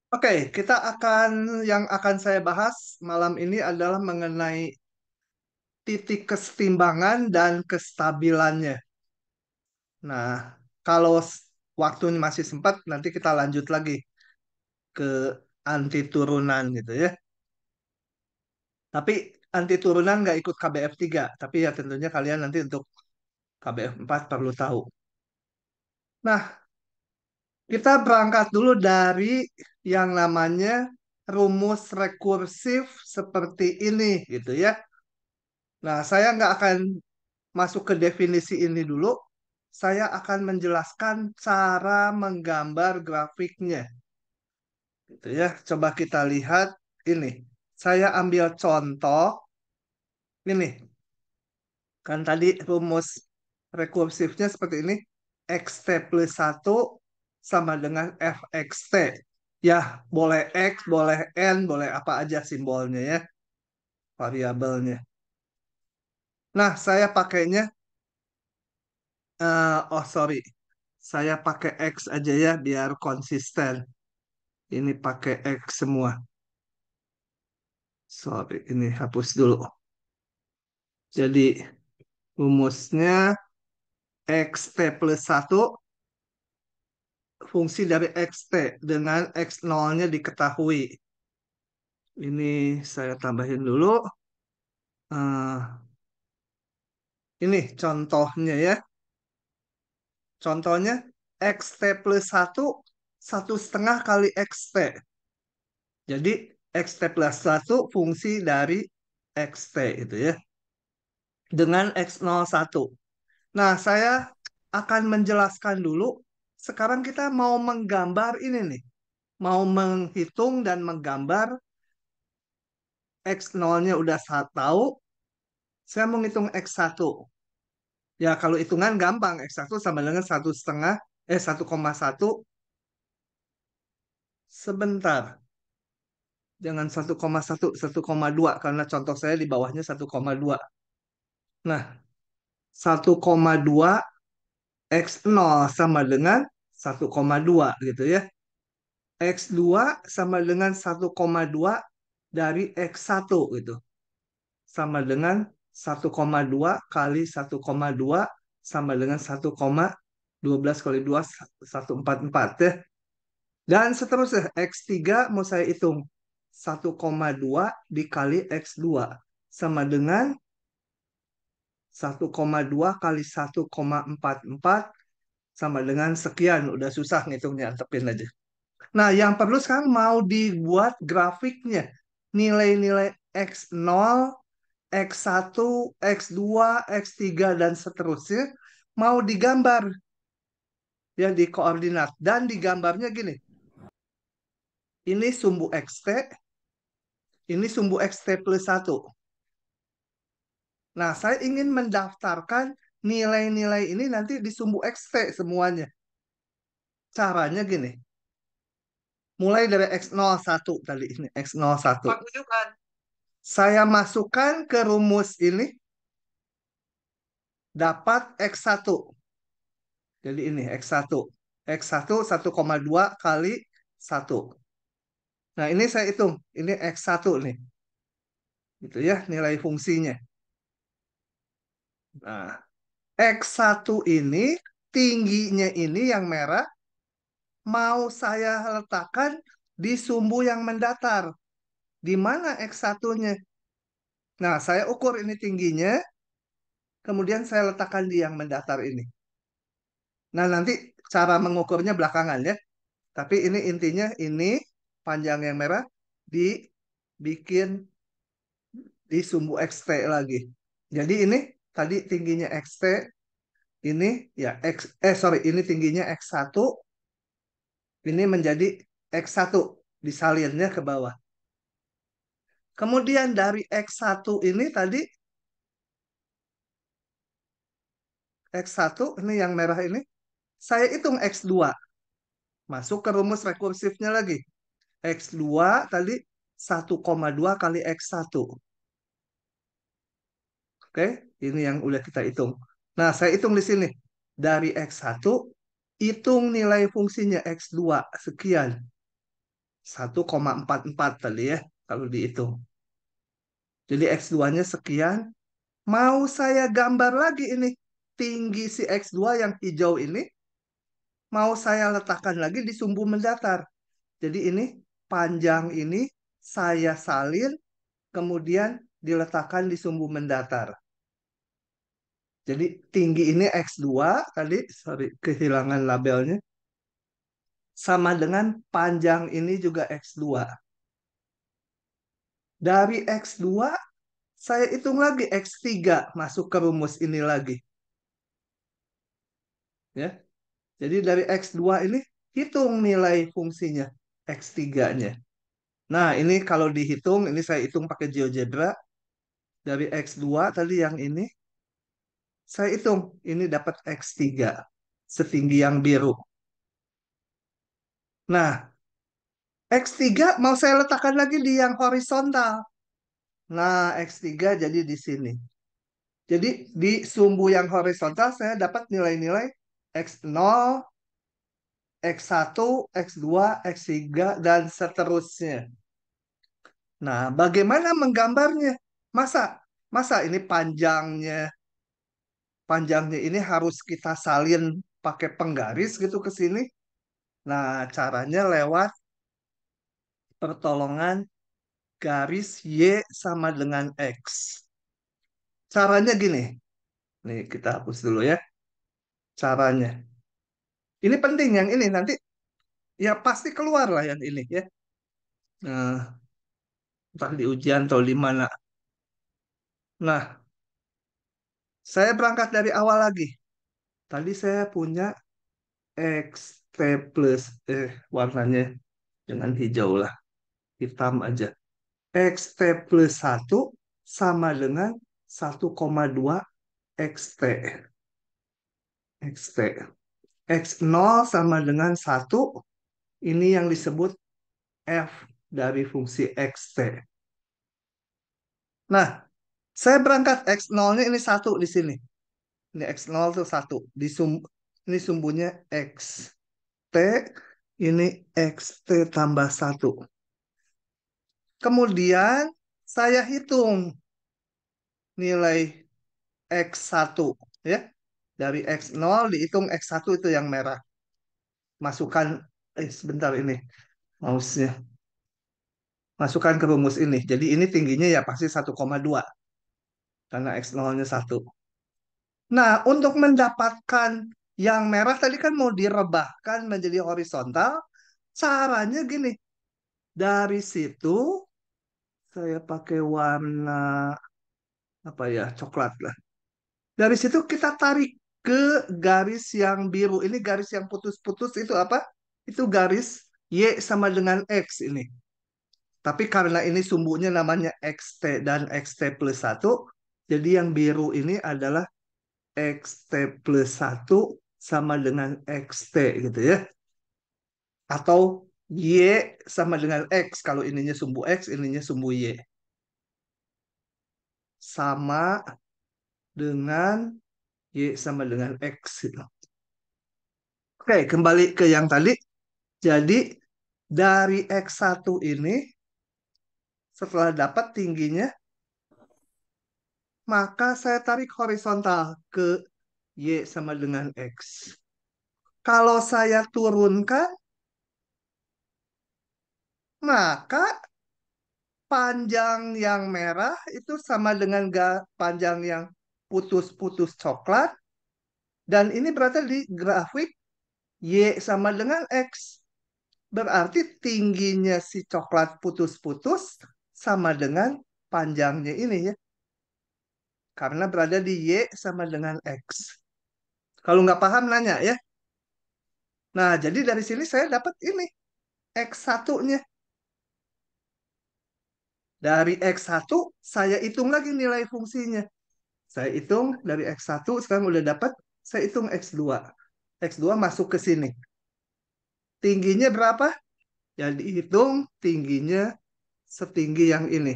Oke, yang akan saya bahas malam ini adalah mengenai titik kesetimbangan dan kestabilannya. Nah, kalau waktunya masih sempat, nanti kita lanjut lagi ke anti turunan gitu ya. Tapi anti turunan nggak ikut KBF3, tapi ya tentunya kalian nanti untuk KBF4 perlu tahu. Nah, kita berangkat dulu dari yang namanya rumus rekursif seperti ini gitu ya. Nah, saya nggak akan masuk ke definisi ini dulu. Saya akan menjelaskan cara menggambar grafiknya. Gitu ya. Coba kita lihat ini. Saya ambil contoh ini. Kan tadi rumus rekursifnya seperti ini. Xt plus satu sama dengan fxt. Ya, boleh X, boleh N, boleh apa aja simbolnya ya, variabelnya. Nah, saya pakainya, oh sorry, saya pakai X aja ya biar konsisten. Ini pakai X semua. Sorry, ini hapus dulu. Jadi rumusnya Xt plus satu fungsi dari Xt dengan X0-nya diketahui. Ini saya tambahin dulu. Eh, ini contohnya ya. Contohnya Xt plus satu 1/2 kali Xt. Jadi Xt plus satu fungsi dari Xt itu ya. Dengan X01. Nah, saya akan menjelaskan dulu. Sekarang kita mau menggambar ini nih. Mau menghitung dan menggambar X0-nya udah saya tahu. Saya mau ngitung X1. Ya, kalau hitungan gampang. X1 sama dengan 1,1. Sebentar. Jangan 1,1, 1,2. Karena contoh saya di bawahnya 1,2. Nah, 1,2 X0 sama dengan 1,2 gitu ya. X2 sama dengan 1,2 dari X1 gitu. Sama dengan 1,2 kali 1,2 sama dengan 1,12 kali 2, 144 ya. Dan seterusnya, X3 mau saya hitung. 1,2 dikali X2 sama dengan 1,2 kali 1,44 sama dengan sekian. Udah susah ngitungnya, antepin aja. Nah, yang perlu sekarang mau dibuat grafiknya. Nilai-nilai X0, X1, X2, X3, dan seterusnya mau digambar ya di koordinat. Dan digambarnya gini. Ini sumbu XT, ini sumbu XT plus satu. Nah, saya ingin mendaftarkan nilai-nilai ini nanti di sumbu XT semuanya. Caranya gini. Mulai dari X01 tadi ini, X01. Saya masukkan ke rumus ini dapat X1. Jadi ini X1. X1 1,2 kali 1. Nah, ini saya hitung. Ini X1 nih. Gitu ya, nilai fungsinya. Nah, X1 ini tingginya ini yang merah mau saya letakkan di sumbu yang mendatar. Di mana X1-nya? Nah, saya ukur ini tingginya, kemudian saya letakkan di yang mendatar ini. Nah, nanti cara mengukurnya belakangan ya. Tapi ini intinya ini panjang yang merah dibikin di sumbu XT lagi. Jadi ini tadi tingginya XT, ini ya sorry, ini tingginya X1, ini menjadi X1 disalinnya ke bawah. Kemudian dari X1 ini tadi X1 ini yang merah ini saya hitung X2. Masuk ke rumus rekursifnya lagi. X2 tadi 1,2 kali X1. Oke, ini yang udah kita hitung. Nah, saya hitung di sini. Dari X1, hitung nilai fungsinya X2 sekian. 1,44 tadi ya, kalau dihitung. Jadi X2-nya sekian. Mau saya gambar lagi ini. Tinggi si X2 yang hijau ini, mau saya letakkan lagi di sumbu mendatar. Jadi ini panjang ini saya salin, kemudian diletakkan di sumbu mendatar. Jadi tinggi ini X2, tadi, sorry, kehilangan labelnya. Sama dengan panjang ini juga X2. Dari X2, saya hitung lagi X3 masuk ke rumus ini lagi. Ya. Jadi dari X2 ini, hitung nilai fungsinya, X3-nya. Nah, ini kalau dihitung, ini saya hitung pakai GeoGebra. Dari X2 tadi yang ini, saya hitung, ini dapat X3, setinggi yang biru. Nah, X3 mau saya letakkan lagi di yang horizontal. Nah, X3 jadi di sini. Jadi di sumbu yang horizontal saya dapat nilai-nilai X0, X1, X2, X3, dan seterusnya. Nah, bagaimana menggambarnya? Masa, masa ini panjangnya ini harus kita salin pakai penggaris gitu ke sini? Nah, caranya lewat pertolongan garis Y sama dengan X. Caranya gini. Nih, kita hapus dulu ya. Caranya. Ini penting yang ini nanti ya pasti keluar lah yang ini ya. Nah, entah di ujian atau di mana. Nah, saya berangkat dari awal lagi. Tadi saya punya X T plus warnanya jangan hijau lah, hitam aja. X T plus 1 sama dengan 1,2 XT. XT. X0 sama dengan 1. Ini yang disebut F dari fungsi XT. Nah, saya berangkat X0-nya ini 1 di sini. Ini X0 itu 1. Ini sumbunya X. T, ini XT tambah 1. Kemudian saya hitung nilai X1 ya. Dari X0 dihitung X1 itu yang merah. Masukkan sebentar ini mouse-nya. Masukkan ke rumus ini. Jadi ini tingginya ya pasti 1,2 karena X0-nya 1. Nah, untuk mendapatkan yang merah tadi kan mau direbahkan menjadi horizontal. Caranya gini. Dari situ saya pakai warna apa ya, coklat lah. Dari situ kita tarik ke garis yang biru. Ini garis yang putus-putus itu apa? Itu garis Y sama dengan X ini. Tapi karena ini sumbunya namanya XT dan XT plus 1, jadi yang biru ini adalah XT plus 1 sama dengan XT gitu ya. Atau Y sama dengan X. Kalau ininya sumbu X, ininya sumbu Y. Sama dengan Y sama dengan X gitu. Oke, kembali ke yang tadi. Jadi dari X1 ini setelah dapat tingginya, maka saya tarik horizontal ke Y sama dengan X. Kalau saya turunkan, maka panjang yang merah itu sama dengan panjang yang putus-putus coklat. Dan ini berarti di grafik Y sama dengan X. Berarti tingginya si coklat putus-putus sama dengan panjangnya ini ya. Karena berada di Y sama dengan X. Kalau nggak paham nanya ya. Nah, jadi dari sini saya dapat ini. X1-nya. Dari X1 saya hitung lagi nilai fungsinya. Saya hitung dari X1 sekarang udah dapat. Saya hitung X2. X2 masuk ke sini. Tingginya berapa? Ya dihitung tingginya setinggi yang ini.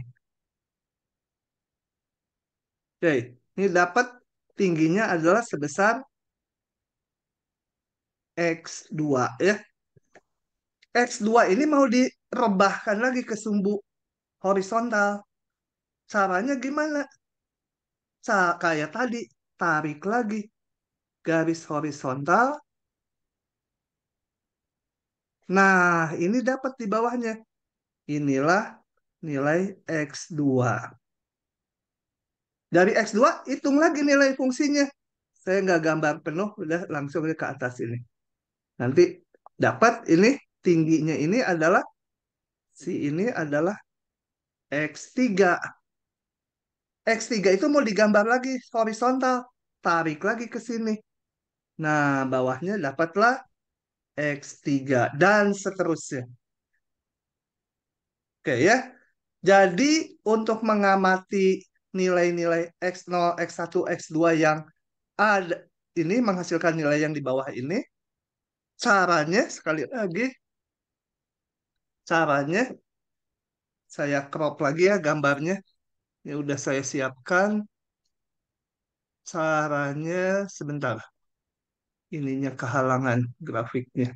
Oke, ini dapat tingginya adalah sebesar X2 ya. X2 ini mau rebahkan lagi ke sumbu horizontal. Caranya gimana? Kayak tadi, tarik lagi garis horizontal. Nah, ini dapat di bawahnya. Inilah nilai X2. Dari X2, hitung lagi nilai fungsinya. Saya nggak gambar penuh, udah langsung ke atas ini. Nanti dapat ini, tingginya ini adalah, si ini adalah X3. X3 itu mau digambar lagi horizontal. Tarik lagi ke sini. Nah, bawahnya dapatlah X3 dan seterusnya. Oke ya. Jadi untuk mengamati nilai-nilai X0, X1, X2 yang ada ini menghasilkan nilai yang di bawah ini, caranya sekali lagi, caranya saya crop lagi ya gambarnya. Ya udah saya siapkan. Caranya sebentar. Ininya kehalangan grafiknya.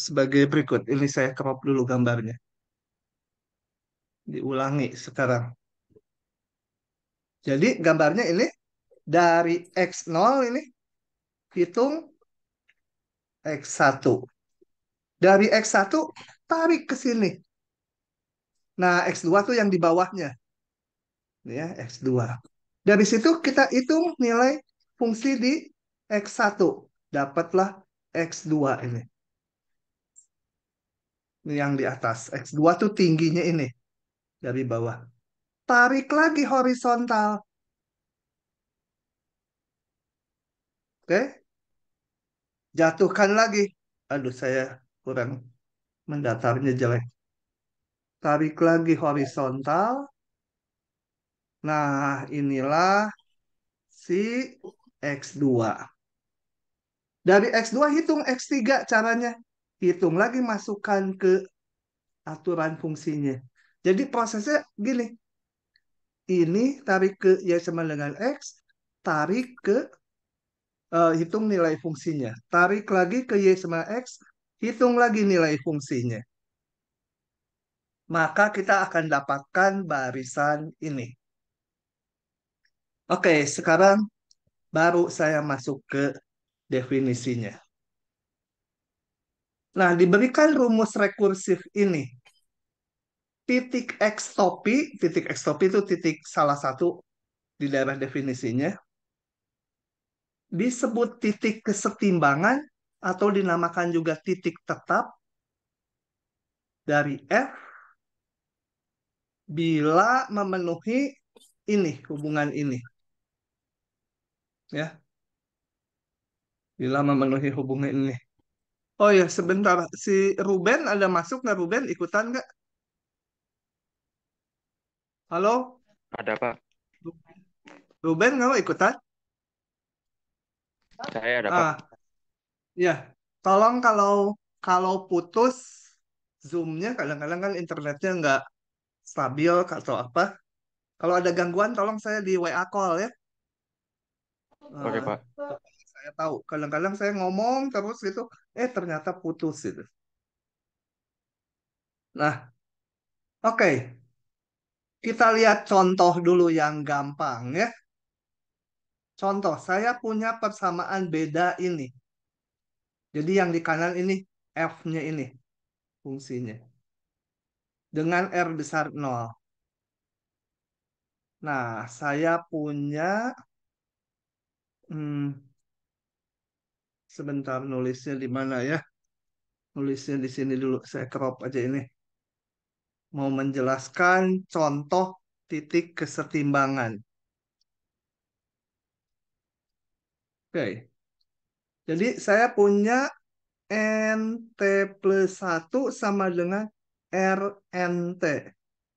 Sebagai berikut, ini saya crop dulu gambarnya. Diulangi sekarang. Jadi gambarnya ini dari X0 ini hitung X1. Dari X1 tarik ke sini. Nah, X2 tuh yang di bawahnya. Ini ya, X2. Dari situ kita hitung nilai fungsi di X1. Dapatlah X2 ini. Ini yang di atas. X2 tuh tingginya ini dari bawah. Tarik lagi horizontal. Oke, jatuhkan lagi. Aduh, saya kurang mendatarnya jelek. Tarik lagi horizontal. Nah, inilah si X2. Dari X2 hitung X3 caranya. Hitung lagi masukkan ke aturan fungsinya. Jadi prosesnya gini. Ini tarik ke Y sama dengan X. Tarik ke hitung nilai fungsinya. Tarik lagi ke Y sama X. Hitung lagi nilai fungsinya. Maka kita akan dapatkan barisan ini. Oke, sekarang baru saya masuk ke definisinya. Nah, diberikan rumus rekursif ini. Titik X topi itu titik salah satu di daerah definisinya, disebut titik kesetimbangan atau dinamakan juga titik tetap dari F bila memenuhi ini, hubungan ini. Ya, bila memenuhi hubungan ini. Oh ya, sebentar. Si Ruben ada masuk nggak? Ruben ikutan nggak? Halo? Ada Pak, Ruben nggak mau ikutan? saya ada Pak. Ah, ya. Tolong kalau kalau putus Zoom-nya, kadang-kadang kan internetnya nggak stabil atau apa. Kalau ada gangguan, tolong saya di WA call ya. Oke Eh, Pak. saya tahu. Kadang-kadang saya ngomong terus gitu, ternyata putus gitu. Nah, oke. Kita lihat contoh dulu yang gampang ya. Contoh, saya punya persamaan beda ini. Jadi yang di kanan ini F-nya ini fungsinya. Dengan R besar 0. Nah, saya punya hmm, sebentar nulisnya di mana ya? Nulisnya di sini dulu. Saya crop aja ini. Mau menjelaskan contoh titik kesetimbangan. Oke. Jadi saya punya NT plus 1 sama dengan RNT.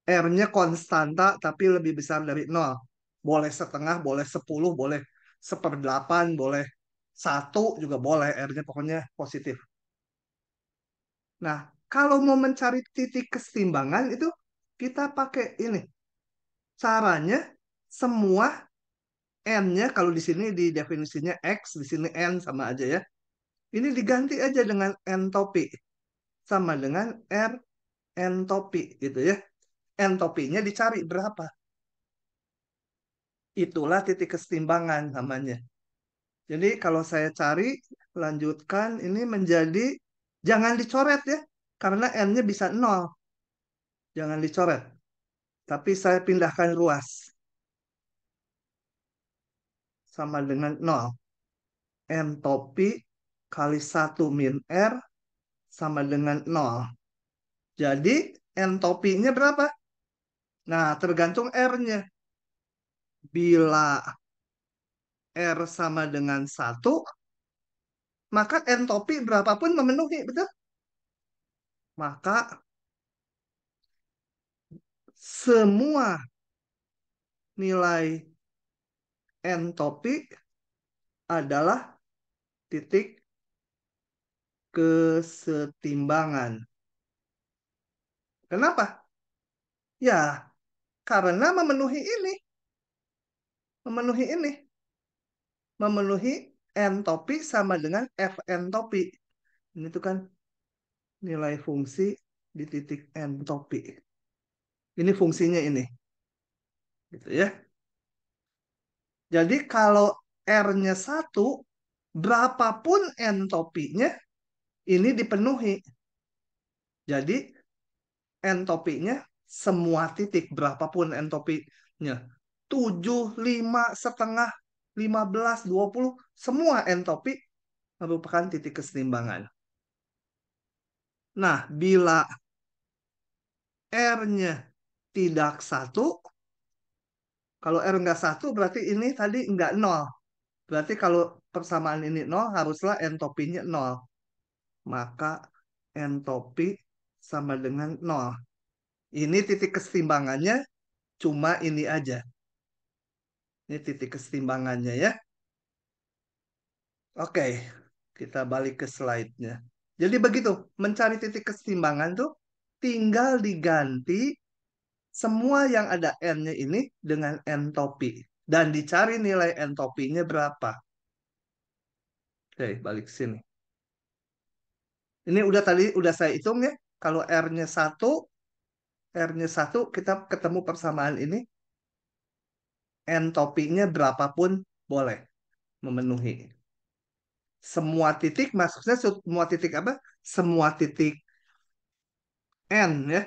R-nya konstanta tapi lebih besar dari 0. Boleh setengah, boleh 10, boleh seperdelapan, boleh satu juga boleh. R-nya pokoknya positif. Nah, kalau mau mencari titik kesetimbangan itu kita pakai ini. Caranya semua N-nya kalau di sini di definisinya X, di sini N sama aja ya. Ini diganti aja dengan entopi. Sama dengan R entopi gitu ya. Entopinya dicari berapa. Itulah titik kesetimbangan namanya. Jadi kalau saya cari, lanjutkan ini menjadi, jangan dicoret ya. Karena N-nya bisa 0. Jangan dicoret. Tapi saya pindahkan ruas. Sama dengan 0. Entopi kali 1 min R sama dengan 0. Jadi entopinya berapa? Nah, tergantung R-nya. Bila R sama dengan 1, maka entopi berapapun memenuhi, betul? Maka semua nilai entopi adalah titik kesetimbangan. Kenapa? Ya, karena memenuhi ini. Memenuhi ini. Memenuhi entopi sama dengan F entopi. Ini tuh kan nilai fungsi di titik entopi. Ini fungsinya ini. Gitu ya. Jadi kalau R-nya 1, berapapun entopinya, ini dipenuhi. Jadi entopinya semua titik, berapapun entopinya. 7, 5, setengah, 15, 20, semua entopi merupakan titik kesetimbangan. Nah, bila R-nya tidak 1, kalau R nggak 1 berarti ini tadi nggak 0. Berarti kalau persamaan ini 0, haruslah entopinya 0. Maka entopi sama dengan 0. Ini titik kesetimbangannya cuma ini aja. Ini titik kesetimbangannya ya. Oke, kita balik ke slide-nya. Jadi begitu, mencari titik kesetimbangan tuh tinggal diganti semua yang ada N-nya ini dengan entopi. Dan dicari nilai entopinya berapa. Oke, balik ke sini. Ini udah tadi udah saya hitung ya. Kalau R-nya satu kita ketemu persamaan ini. Entopinya berapapun boleh memenuhi. Semua titik, maksudnya semua titik apa? Semua titik N ya.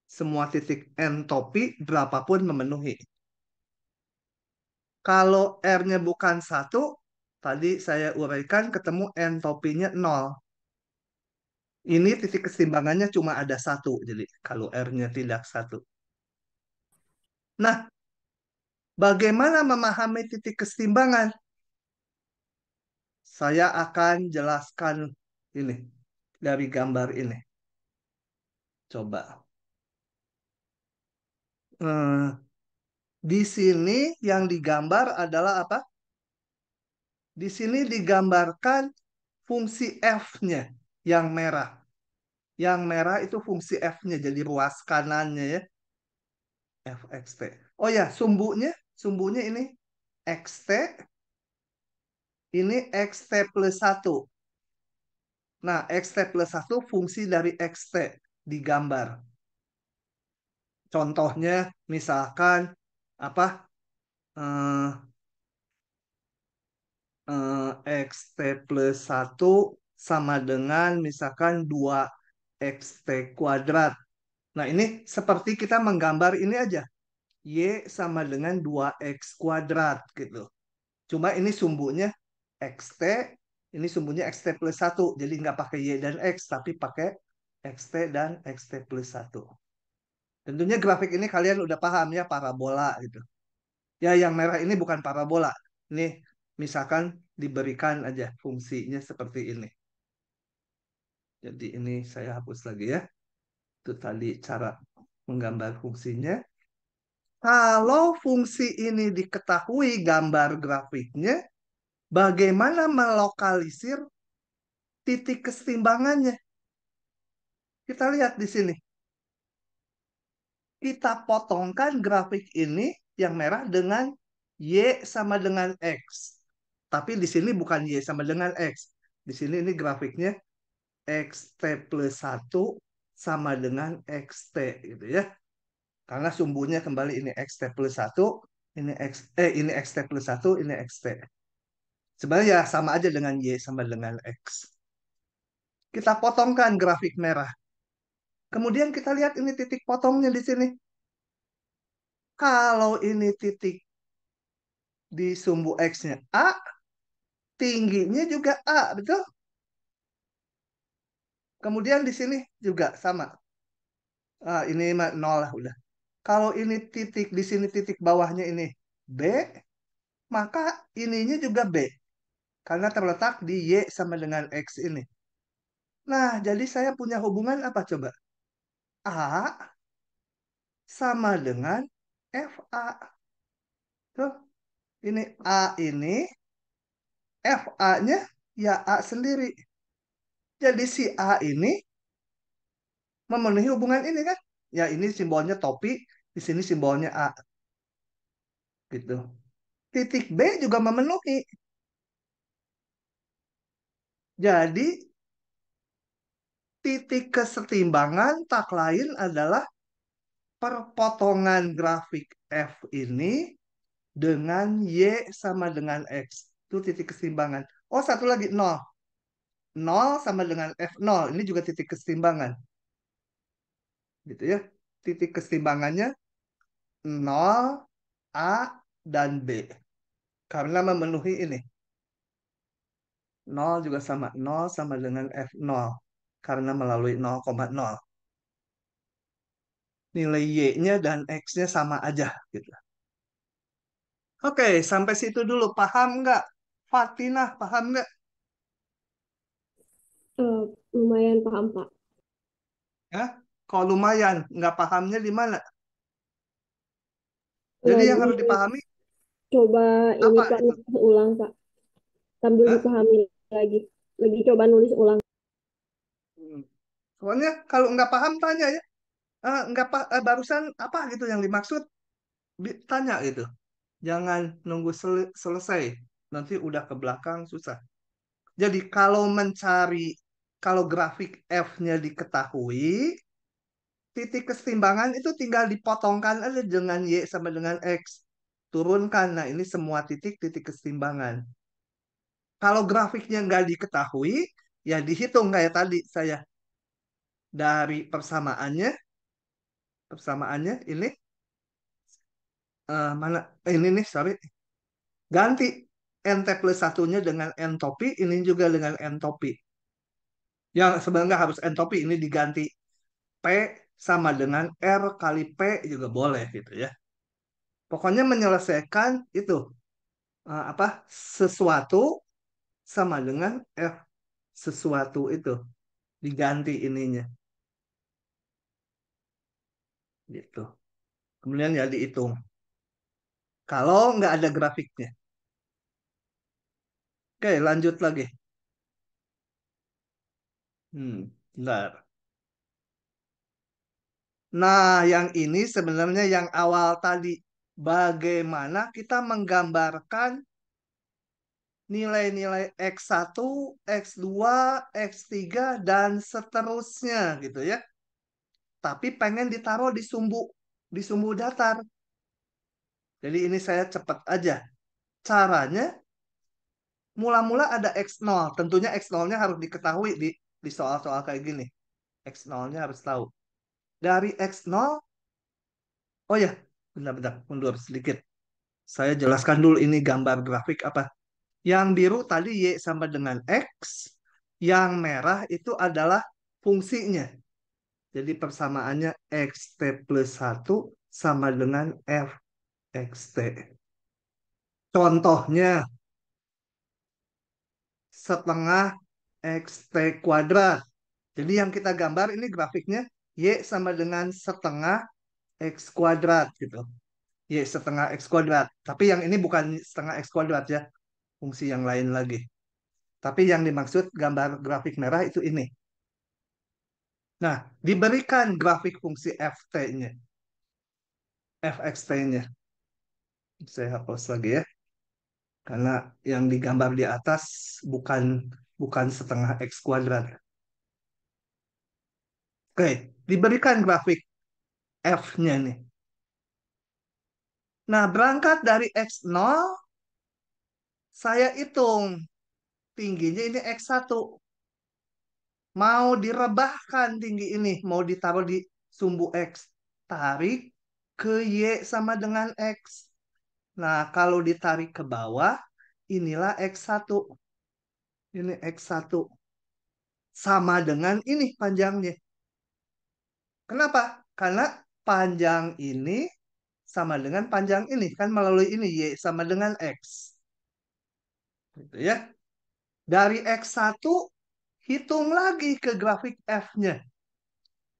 Semua titik entopi berapapun memenuhi. Kalau R-nya bukan 1, tadi saya uraikan ketemu entopinya 0. Ini titik kesetimbangannya cuma ada 1. Jadi kalau R-nya tidak 1. Nah, bagaimana memahami titik kesetimbangan? Saya akan jelaskan ini dari gambar ini. Coba. Eh, di sini yang digambar adalah apa? Di sini digambarkan fungsi F-nya yang merah. Yang merah itu fungsi F-nya, jadi ruas kanannya ya. Fxt. Oh ya, sumbunya ini xt, ini xt plus 1. Nah, xt plus 1 fungsi dari xt digambar. Contohnya misalkan apa? Eh, xt plus 1 sama dengan misalkan 2xt kuadrat. Nah, ini seperti kita menggambar ini aja. Y sama dengan 2x kuadrat gitu. Cuma ini sumbunya xt, ini sumbunya xt plus 1. Jadi nggak pakai y dan x, tapi pakai xt dan xt plus 1. Tentunya grafik ini kalian udah paham ya, parabola gitu. Ya, yang merah ini bukan parabola. Ini misalkan diberikan aja fungsinya seperti ini. Jadi ini saya hapus lagi ya. Itu tadi cara menggambar fungsinya. Kalau fungsi ini diketahui gambar grafiknya, bagaimana melokalisir titik kesetimbangannya? Kita lihat di sini. Kita potongkan grafik ini yang merah dengan Y sama dengan X. Tapi di sini bukan Y sama dengan X. Di sini ini grafiknya xt plus satu sama dengan xt gitu ya. Karena sumbunya kembali ini xt plus satu, ini xt plus satu, ini xt. Sebenarnya ya sama aja dengan y sama dengan x. Kita potongkan grafik merah. Kemudian kita lihat ini titik potongnya di sini. Kalau ini titik di sumbu x-nya A, tingginya juga A, betul? Kemudian di sini juga sama. Ini mah nol lah udah. Kalau ini titik di sini titik bawahnya ini B, maka ininya juga B karena terletak di Y sama dengan X ini. Nah, jadi saya punya hubungan apa coba? A sama dengan FA. Tuh, ini A ini FA-nya ya A sendiri. Jadi si A ini memenuhi hubungan ini kan? Ya ini simbolnya topi, di sini simbolnya A gitu. Titik B juga memenuhi. Jadi titik kesetimbangan tak lain adalah perpotongan grafik F ini dengan Y sama dengan X. Itu titik kesetimbangan. Oh, satu lagi nol. Nol sama dengan F0. Ini juga titik kesetimbangan. Gitu ya. Titik kesetimbangannya nol, A, dan B. Karena memenuhi ini. Nol juga sama. Nol sama dengan F0. Karena melalui 0,0. Nilai Y-nya dan X-nya sama aja. Gitu. Oke, sampai situ dulu. Paham nggak? Fatinah, paham nggak? Eh, Lumayan paham, Pak. Ya? Kalau lumayan, nggak pahamnya di mana? Jadi yang harus dipahami Dicoba ini, apa Pak, itu? nulis ulang, Pak. Sambil Hah? dipahami lagi. Lagi coba nulis ulang. Hmm. Soalnya kalau nggak paham tanya ya. Nggak barusan apa gitu yang dimaksud? Tanya gitu. Jangan nunggu selesai. Nanti udah ke belakang susah. Jadi kalau grafik F-nya diketahui, titik kesetimbangan itu tinggal dipotongkan aja dengan Y sama dengan X. Turunkan. Nah, ini semua titik-titik kesetimbangan. Kalau grafiknya nggak diketahui, ya dihitung kayak tadi saya. Dari persamaannya ini, mana? Ini nih, sorry. Ganti NT plus satunya dengan entopi, ini juga dengan entopi. Yang sebenarnya harus entopi, ini diganti P sama dengan R kali P juga boleh gitu ya. Pokoknya menyelesaikan itu apa sesuatu sama dengan F sesuatu itu diganti ininya gitu. Kemudian ya dihitung. Kalau nggak ada grafiknya. Oke, lanjut lagi. Bentar. Nah, yang ini sebenarnya yang awal tadi. Bagaimana kita menggambarkan nilai-nilai X1, X2, X3, dan seterusnya gitu ya. Tapi pengen ditaruh di sumbu datar. Jadi ini saya cepat aja. Caranya, mula-mula ada X0. Tentunya X0-nya harus diketahui di soal-soal kayak gini. X0-nya harus tahu. Dari X0, oh ya, benar-benar mundur sedikit. Saya jelaskan dulu ini gambar grafik apa. Yang biru tadi Y sama dengan X, yang merah itu adalah fungsinya. Jadi persamaannya Xt plus satu sama dengan Fxt. Contohnya, setengah Xt kuadrat. Jadi yang kita gambar ini grafiknya Y sama dengan setengah X kuadrat gitu. Y setengah X kuadrat. Tapi yang ini bukan setengah X kuadrat ya. Fungsi yang lain lagi. Tapi yang dimaksud gambar grafik merah itu ini. Nah, diberikan grafik fungsi ft-nya, fxt-nya. Saya hapus lagi ya. Karena yang digambar di atas bukan bukan setengah X kuadrat. Oke, diberikan grafik F-nya nih. Nah, berangkat dari X0, saya hitung tingginya ini X1. Mau direbahkan tinggi ini, mau ditaruh di sumbu X. Tarik ke Y sama dengan X. Nah, kalau ditarik ke bawah, inilah X1. Ini X1. Sama dengan ini panjangnya. Kenapa? Karena panjang ini sama dengan panjang ini. Kan melalui ini, Y sama dengan X. Gitu ya. Dari X1, hitung lagi ke grafik F-nya.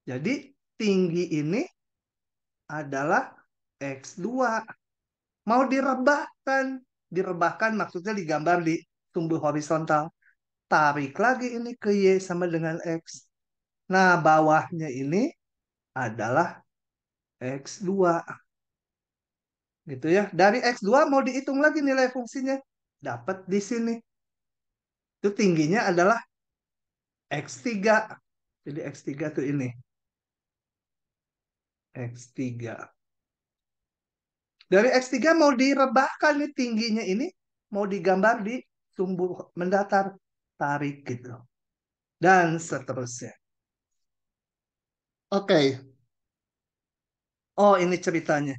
Jadi, tinggi ini adalah X2. Mau direbahkan. Direbahkan maksudnya digambar di sumbu horizontal. Tarik lagi ini ke Y sama dengan X. Nah, bawahnya ini adalah X2. Gitu ya. Dari X2 mau dihitung lagi nilai fungsinya. Dapat di sini. Itu tingginya adalah X3. Jadi X3 tuh ini. X3. Dari X3 mau direbahkan nih tingginya ini. Mau digambar di sumbu mendatar. Tarik gitu. Dan seterusnya. Oke. Oh, ini ceritanya.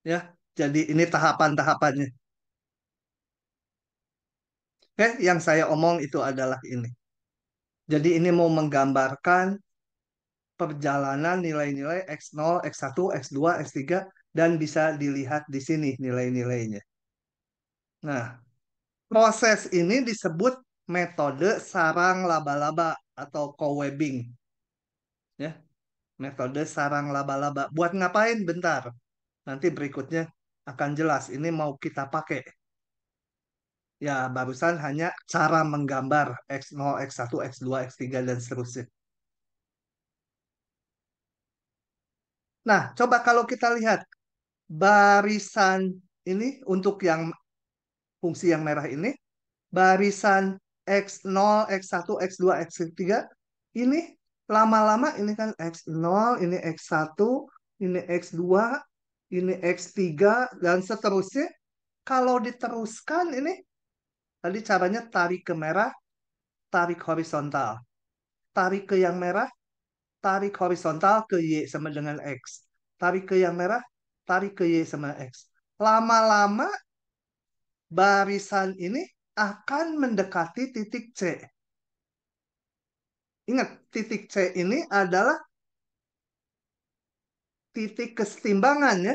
Ya. Jadi ini tahapan-tahapannya. Oke, yang saya omong itu adalah ini. Jadi ini mau menggambarkan perjalanan nilai-nilai X0, X1, X2, X3 dan bisa dilihat di sini nilai-nilainya. Nah, proses ini disebut metode sarang laba-laba atau co-webbing. Ya, metode sarang laba-laba. Buat ngapain? Bentar. Nanti berikutnya akan jelas. Ini mau kita pakai. Ya, barusan hanya cara menggambar X0, X1, X2, X3, dan seterusnya. Nah, coba kalau kita lihat barisan ini untuk yang fungsi yang merah ini, barisan X0, X1, X2, X3, ini lama-lama ini kan X0, ini X1, ini X2, ini X3, dan seterusnya. Kalau diteruskan ini, tadi caranya tarik ke merah, tarik horizontal. Tarik ke yang merah, tarik horizontal ke Y sama dengan X. Tarik ke yang merah, tarik ke Y sama X. Lama-lama barisan ini akan mendekati titik C. Ingat, titik C ini adalah titik kesetimbangan ya.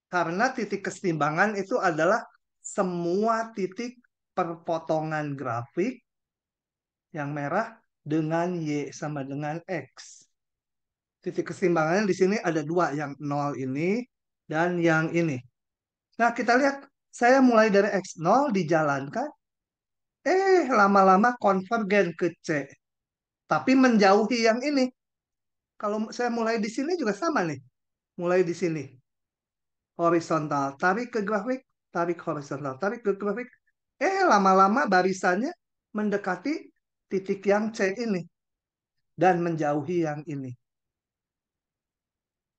Karena titik kesetimbangan itu adalah semua titik perpotongan grafik yang merah dengan Y sama dengan X. Titik kesetimbangannya di sini ada dua, yang 0 ini dan yang ini. Nah, kita lihat, saya mulai dari X0 dijalankan, lama-lama konvergen ke C. Tapi menjauhi yang ini. Kalau saya mulai di sini juga sama nih. Mulai di sini. Horizontal. Tarik ke grafik. Tarik horizontal. Tarik ke grafik. Lama-lama barisannya mendekati titik yang C ini. Dan menjauhi yang ini.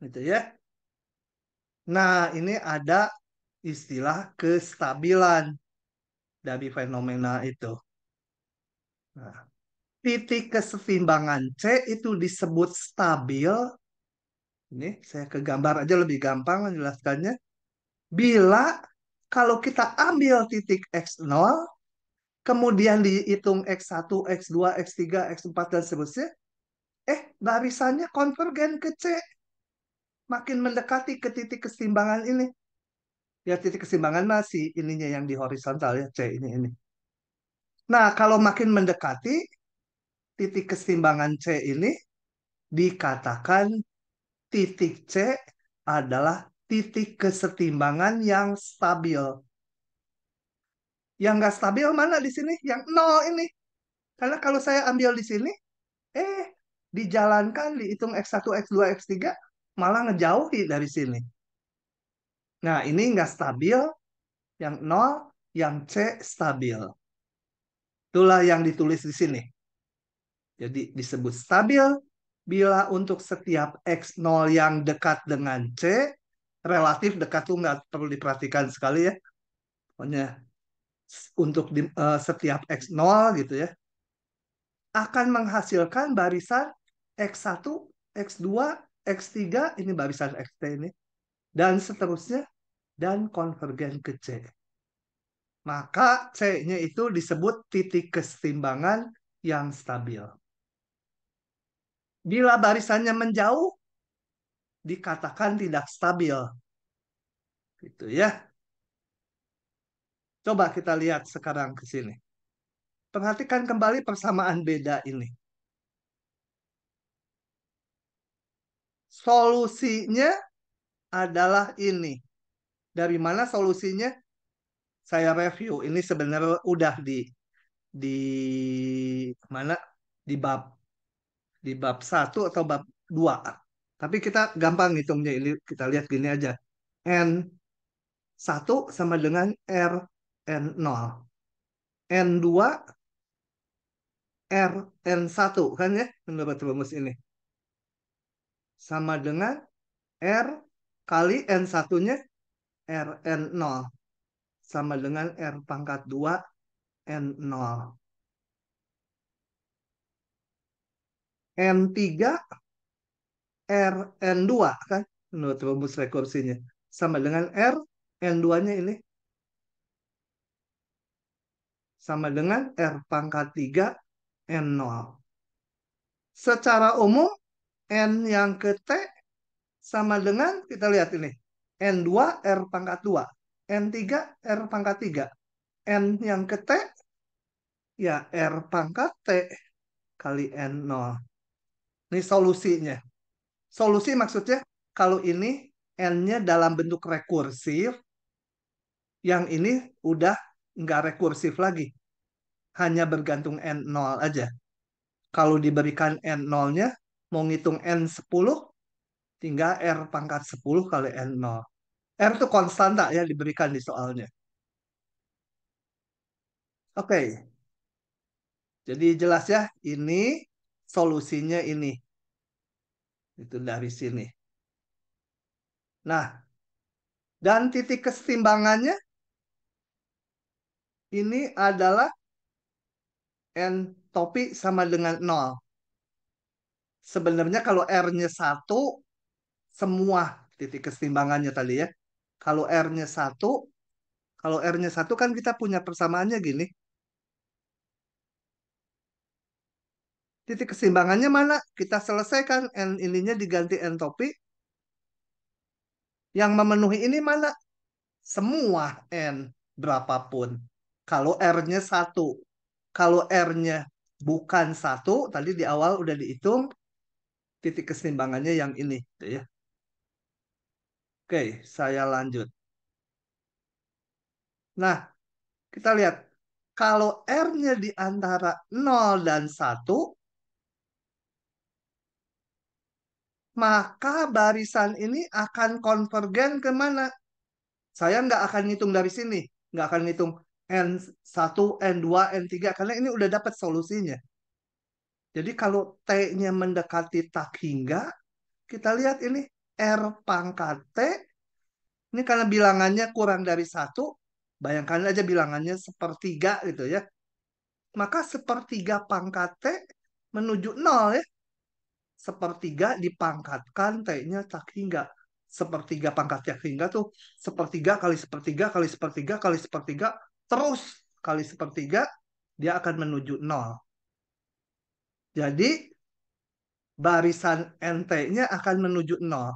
Gitu ya. Nah, ini ada istilah kestabilan dari fenomena itu. Nah, titik kesetimbangan C itu disebut stabil. Ini saya ke gambar aja lebih gampang menjelaskannya. Bila kalau kita ambil titik X0, kemudian dihitung X1, X2, X3, X4, dan seterusnya, barisannya konvergen ke C. Makin mendekati ke titik keseimbangan ini. Ya, titik keseimbangan masih ininya yang di horizontal ya, C ini. Nah, kalau makin mendekati titik keseimbangan C ini, dikatakan titik C adalah titik kesetimbangan yang stabil. Yang nggak stabil mana di sini? Yang nol ini. Karena kalau saya ambil di sini, eh dijalankan, dihitung X1, X2, X3, malah ngejauhi dari sini. Nah, ini nggak stabil, yang nol, yang C stabil. Itulah yang ditulis di sini. Jadi disebut stabil bila untuk setiap X0 yang dekat dengan C, relatif dekat tuh nggak perlu diperhatikan sekali ya. Pokoknya untuk setiap X0 gitu ya, akan menghasilkan barisan X1, X2, X3, ini barisan XT ini, dan seterusnya, dan konvergen ke C. Maka C-nya itu disebut titik kesetimbangan yang stabil. Bila barisannya menjauh, dikatakan tidak stabil. Gitu ya. Coba kita lihat sekarang ke sini. Perhatikan kembali persamaan beda ini. Solusinya adalah ini. Dari mana solusinya? Saya review. Ini sebenarnya udah di mana? Di bab 1 atau bab 2. Tapi kita gampang ngitungnya, ini kita lihat gini aja. N1 sama dengan R N0. N2 R N1 kan ya menurut rumus ini. Sama dengan R kali N1-nya R N0. Sama dengan R pangkat 2 N0. N3 R N2 kan menurut rumus rekursinya. Sama dengan R N2-nya ini. Sama dengan R pangkat 3 N0. Secara umum N yang ke T sama dengan, kita lihat ini, N2 R pangkat 2, N3 R pangkat 3. N yang ke T, ya R pangkat T kali N0. Ini solusinya. Solusi maksudnya, kalau ini N-nya dalam bentuk rekursif, yang ini udah nggak rekursif lagi. Hanya bergantung N0 aja. Kalau diberikan N0-nya, mau ngitung N10, tinggal R pangkat 10 kali N0. R itu konstanta ya diberikan di soalnya. Oke, jadi jelas ya, ini solusinya ini. Itu dari sini. Nah, dan titik kesetimbangannya ini adalah entropi sama dengan 0. Sebenarnya kalau R-nya 1, semua titik kesetimbangannya tadi ya. Kalau R-nya 1, kalau R-nya 1 kan kita punya persamaannya gini. Titik keseimbangannya mana? Kita selesaikan N ininya diganti entropi. Yang memenuhi ini mana? Semua N berapapun. Kalau R-nya 1. Kalau R-nya bukan 1, tadi di awal udah dihitung titik keseimbangannya yang ini. Gitu ya. Oke, saya lanjut. Nah, kita lihat. Kalau R-nya di antara 0 dan 1, maka barisan ini akan konvergen ke mana? Saya nggak akan ngitung dari sini. Nggak akan ngitung N1, N2, N3, karena ini udah dapat solusinya. Jadi kalau T-nya mendekati tak hingga, kita lihat ini R pangkat T, ini karena bilangannya kurang dari 1, bayangkan aja bilangannya sepertiga gitu ya. Maka sepertiga pangkat T menuju 0 ya. Sepertiga dipangkatkan T-nya tak hingga. Sepertiga pangkat tak hingga tuh sepertiga kali sepertiga kali sepertiga kali sepertiga terus kali sepertiga, dia akan menuju 0. Jadi barisan NT-nya akan menuju 0.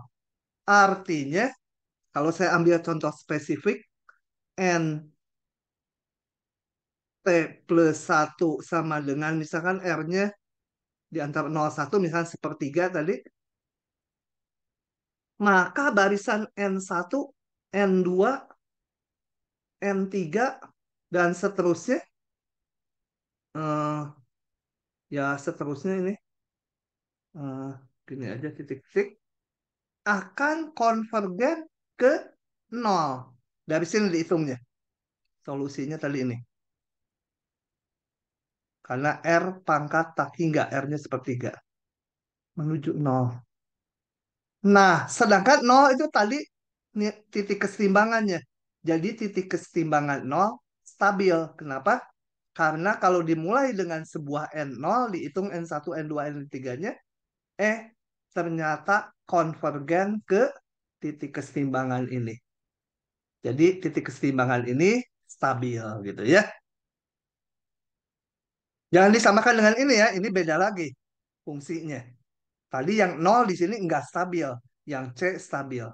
Artinya kalau saya ambil contoh spesifik NT plus 1 sama dengan misalkan R-nya di antara 0,1 misalkan sepertiga tadi, maka barisan N1, N2, N3, dan seterusnya, eh, ya seterusnya ini, eh, gini aja titik-titik, akan konvergen ke 0. Dari sini dihitungnya. Solusinya tadi ini. Karena R pangkat tak hingga, R-nya sepertiga. Menuju nol. Nah, sedangkan nol itu tadi titik kesetimbangannya. Jadi titik kesetimbangan nol stabil. Kenapa? Karena kalau dimulai dengan sebuah N0, dihitung N1, N2, N3-nya, ternyata konvergen ke titik kesetimbangan ini. Jadi titik kesetimbangan ini stabil gitu ya. Jangan disamakan dengan ini ya, ini beda lagi fungsinya. Tadi yang nol di sini enggak stabil, yang C stabil.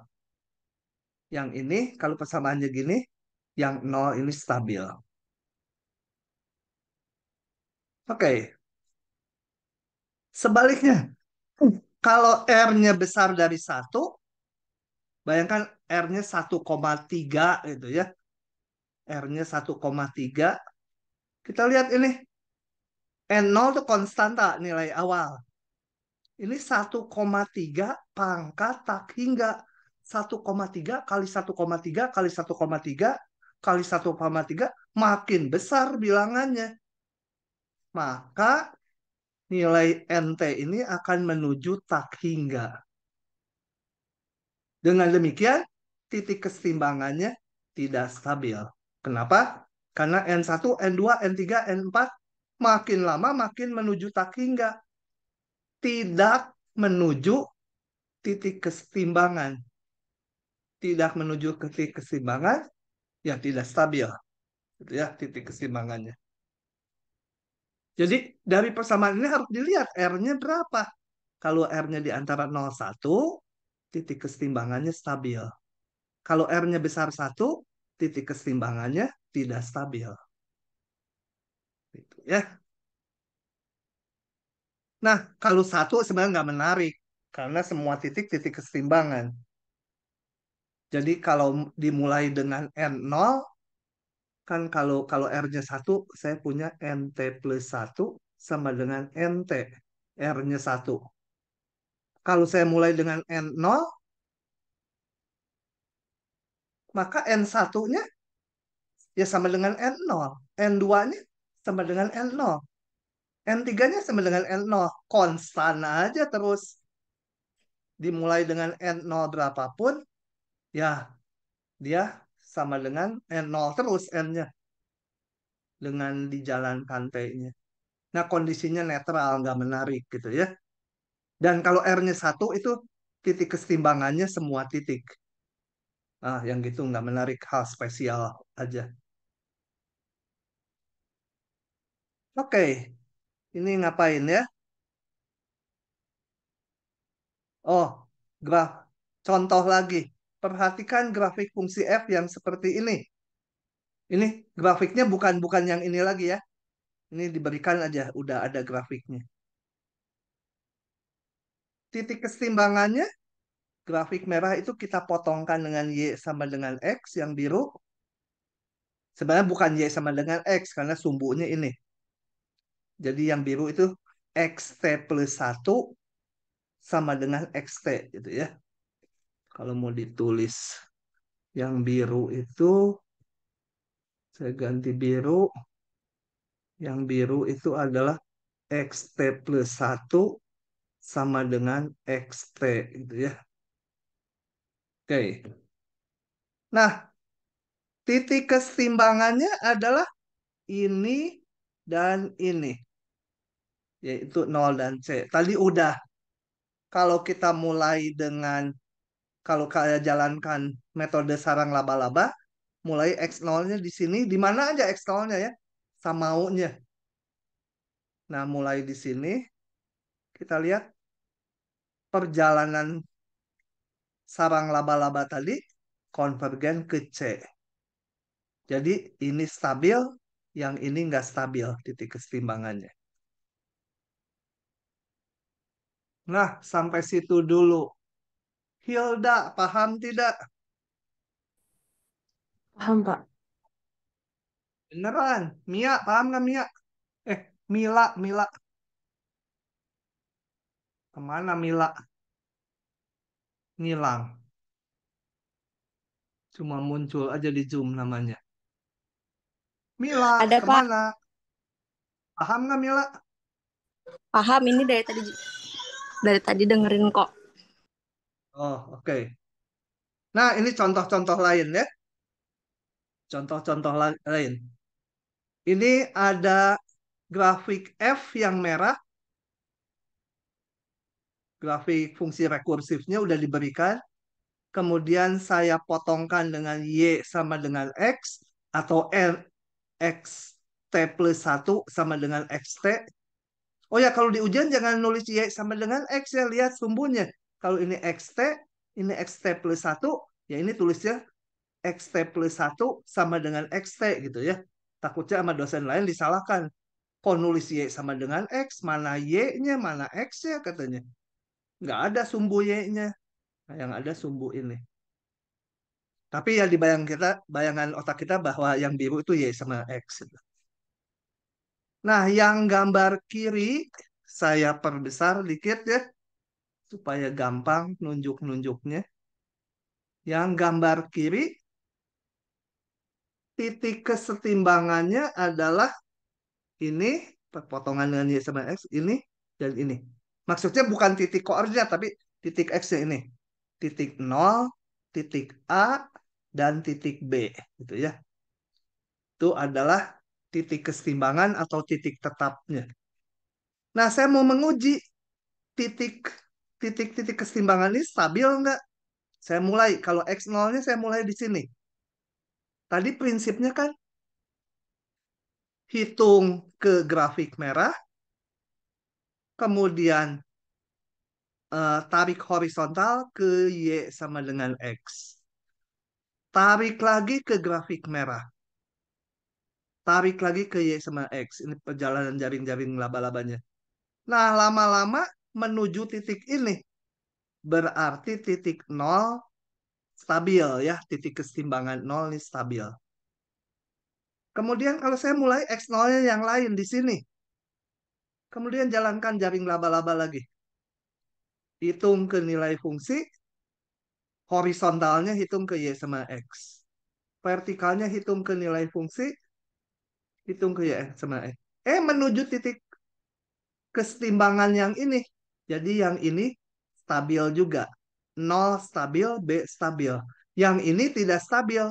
Yang ini kalau persamaannya gini, yang nol ini stabil. Oke, sebaliknya, kalau R-nya besar dari satu, bayangkan R-nya 1,3 gitu ya. R-nya 1,3. Kita lihat ini, N0 itu konstanta nilai awal. Ini 1,3 pangkat tak hingga 1,3 kali 1,3 kali 1,3 kali 1,3 makin besar bilangannya. Maka nilai NT ini akan menuju tak hingga. Dengan demikian, titik kesetimbangannya tidak stabil. Kenapa? Karena N1, N2, N3, N4 makin lama makin menuju tak hingga. Tidak menuju titik kesetimbangan. Tidak menuju ke titik keseimbangan yang tidak stabil, gitu ya, titik keseimbangannya. Jadi dari persamaan ini harus dilihat R-nya berapa. Kalau R-nya di antara 0,1, titik keseimbangannya stabil. Kalau R-nya besar 1, titik keseimbangannya tidak stabil. Gitu, ya. Nah, kalau 1 sebenarnya nggak menarik karena semua titik titik keseimbangan. Jadi kalau dimulai dengan N0, kan kalau kalau R-nya 1, saya punya NT plus 1 sama dengan NT. R-nya 1. Kalau saya mulai dengan N0, maka N1-nya ya sama dengan N0. N2-nya sama dengan N0. N3-nya sama dengan N0. Konstan aja terus. Dimulai dengan N0 berapapun, ya dia sama dengan N0 terus N-nya. Dengan dijalankan T-nya. Nah, kondisinya netral, nggak menarik gitu ya. Dan kalau R-nya 1 itu titik kesetimbangannya semua titik. Ah, yang gitu nggak menarik, hal spesial aja. Oke, ini ngapain ya? Oh, graf. Contoh lagi. Perhatikan grafik fungsi F yang seperti ini. Ini grafiknya bukan bukan yang ini lagi ya. Ini diberikan aja, udah ada grafiknya. Titik kesetimbangannya, grafik merah itu kita potongkan dengan Y sama dengan X, yang biru. Sebenarnya bukan Y sama dengan X, karena sumbunya ini. Jadi yang biru itu XT plus 1 sama dengan XT gitu ya. Kalau mau ditulis yang biru itu, saya ganti biru. Yang biru itu adalah XT plus 1 sama dengan XT gitu ya. Oke. Nah, titik kesetimbangannya adalah ini dan ini, yaitu 0 dan C. Tadi udah, kalau kita mulai dengan, kalau kalian jalankan metode sarang laba-laba, mulai X0-nya di sini, di mana aja X0-nya ya, sama maunya. Nah, mulai di sini, kita lihat perjalanan sarang laba-laba tadi konvergen ke C. Jadi ini stabil, yang ini nggak stabil titik kesetimbangannya. Nah, sampai situ dulu. Hilda, paham tidak? Paham, Pak. Beneran. Mia, paham nggak Mia? Eh, Mila, Mila. Kemana Mila? Ngilang. Cuma muncul aja di Zoom namanya. Mila, Ada Pak, kemana? Paham nggak Mila? paham ini dari tadi dengerin kok. Oh, oke. Nah, ini contoh-contoh lain ya. Contoh-contoh lain. Ini ada grafik F yang merah, grafik fungsi rekursifnya udah diberikan. Kemudian saya potongkan dengan Y sama dengan X, atau X T plus 1 sama dengan X T. Oh ya, kalau di ujian jangan nulis Y sama dengan X ya, lihat sumbunya. Kalau ini X T, ini X T plus 1, ya ini tulisnya X T plus 1 sama dengan X T gitu ya. Takutnya sama dosen lain disalahkan. Kok nulis Y sama dengan X, mana Y-nya, mana X-nya katanya. Nggak ada sumbu Y-nya. Nah, yang ada sumbu ini. Tapi ya di bayangan otak kita bahwa yang biru itu Y sama X. Nah, yang gambar kiri saya perbesar dikit ya supaya gampang nunjuk-nunjuknya. Yang gambar kiri titik kesetimbangannya adalah ini potongan dengan Y sama X ini dan ini. Maksudnya bukan titik koordinat tapi titik X-nya ini. Titik nol, titik A, dan titik B gitu ya. Itu adalah titik kesetimbangan atau titik tetapnya. Nah, saya mau menguji titik titik-titik kesetimbangan ini stabil nggak? Saya mulai, kalau X0-nya saya mulai di sini. Tadi prinsipnya kan hitung ke grafik merah, kemudian tarik horizontal ke Y sama dengan X. Tarik lagi ke grafik merah. Tarik lagi ke Y sama X. Ini perjalanan jaring-jaring laba-labanya. Nah, lama-lama menuju titik ini. Berarti titik nol stabil ya. Titik kesetimbangan nol ini stabil. Kemudian kalau saya mulai X0-nya yang lain di sini. Kemudian jalankan jaring laba-laba lagi. Hitung ke nilai fungsi. Horizontalnya hitung ke Y sama X. Vertikalnya hitung ke nilai fungsi. Hitung ke Y sama X. Menuju titik kesetimbangan yang ini. Jadi yang ini stabil juga. Nol stabil, B stabil. Yang ini tidak stabil.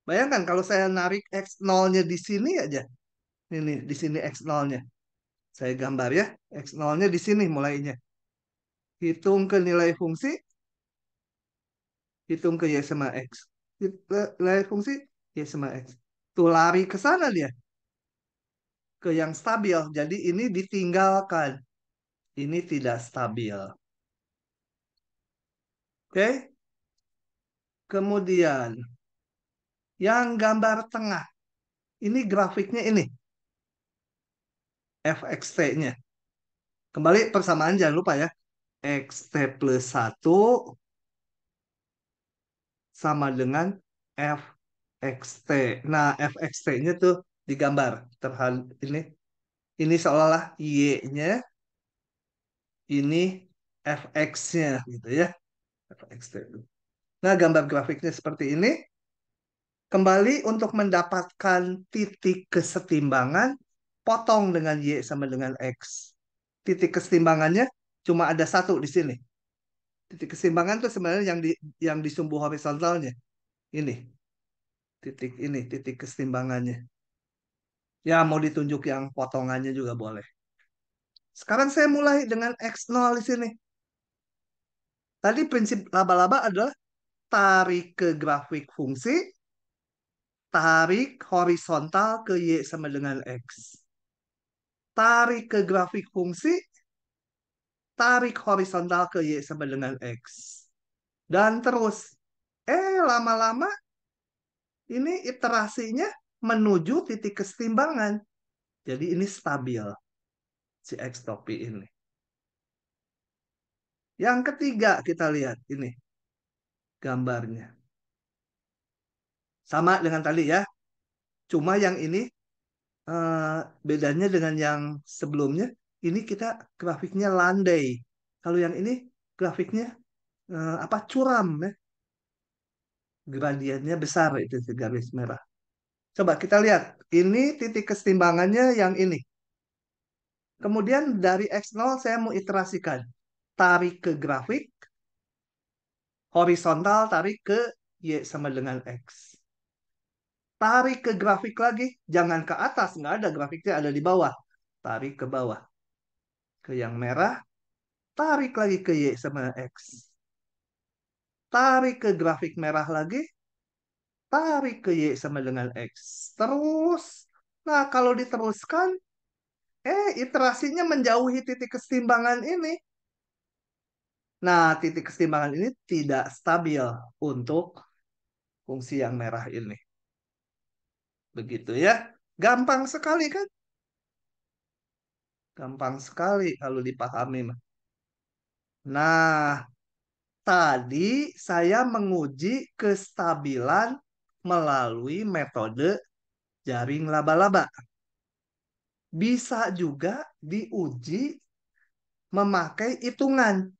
Bayangkan kalau saya narik X0-nya di sini aja. Ini di sini X0-nya. Saya gambar ya. X0-nya di sini mulainya. Hitung ke nilai fungsi, hitung ke Y sama X. Nilai fungsi, Y sama X. Tuh lari ke sana dia. Ke yang stabil. Jadi ini ditinggalkan. Ini tidak stabil. Oke. Kemudian yang gambar tengah. Ini grafiknya ini. FXT-nya. Kembali persamaan jangan lupa ya. XT plus 1 sama dengan FXT. Nah, FXT-nya tuh digambar. Ini. Ini seolah-olah Y-nya. Ini FX-nya gitu ya. FXT. Nah, gambar grafiknya seperti ini. Kembali untuk mendapatkan titik kesetimbangan, potong dengan Y sama dengan X. Titik kesetimbangannya cuma ada satu di sini. Titik keseimbangan itu sebenarnya yang di sumbu horizontalnya. Ini, titik keseimbangannya. Ya, mau ditunjuk yang potongannya juga boleh. Sekarang saya mulai dengan X0 di sini. Tadi prinsip laba-laba adalah tarik ke grafik fungsi, tarik horizontal ke Y sama dengan X. Tarik ke grafik fungsi, tarik horizontal ke Y sama dengan X. Dan terus. Lama-lama ini iterasinya menuju titik kesetimbangan. Jadi ini stabil, si X topi ini. Yang ketiga kita lihat ini gambarnya. Sama dengan tadi ya, cuma yang ini eh, bedanya dengan yang sebelumnya, ini kita grafiknya landai. Kalau yang ini grafiknya apa curam ya. Gradiennya besar itu garis merah. Coba kita lihat. Ini titik kesetimbangannya yang ini. Kemudian dari X0 saya mau iterasikan. Tarik ke grafik. Horizontal tarik ke Y sama dengan X. Tarik ke grafik lagi. Jangan ke atas. Nggak ada grafiknya, ada di bawah. Tarik ke bawah. Ke yang merah. Tarik lagi ke Y sama X. Tarik ke grafik merah lagi. Tarik ke Y sama dengan X. Terus. Nah, kalau diteruskan, iterasinya menjauhi titik kesetimbangan ini. Nah, titik kesetimbangan ini tidak stabil untuk fungsi yang merah ini. Begitu ya. Gampang sekali kan? Gampang sekali kalau dipahami, mah. Nah, tadi saya menguji kestabilan melalui metode jaring laba-laba. Bisa juga diuji memakai hitungan.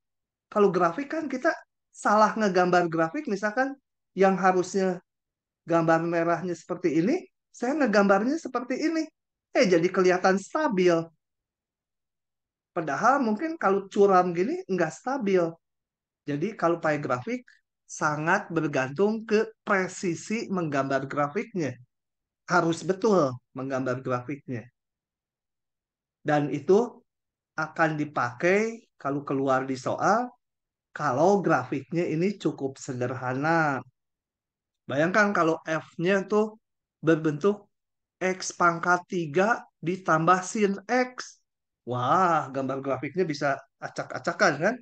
Kalau grafik kan kita salah ngegambar grafik, misalkan yang harusnya gambar merahnya seperti ini, saya ngegambarnya seperti ini. Jadi kelihatan stabil. Padahal mungkin kalau curam gini nggak stabil. Jadi kalau pakai grafik sangat bergantung ke presisi menggambar grafiknya. Harus betul menggambar grafiknya. Dan itu akan dipakai kalau keluar di soal kalau grafiknya ini cukup sederhana. Bayangkan kalau F-nya tuh berbentuk X pangkat 3 ditambah sin X. Wah, gambar grafiknya bisa acak-acakan kan?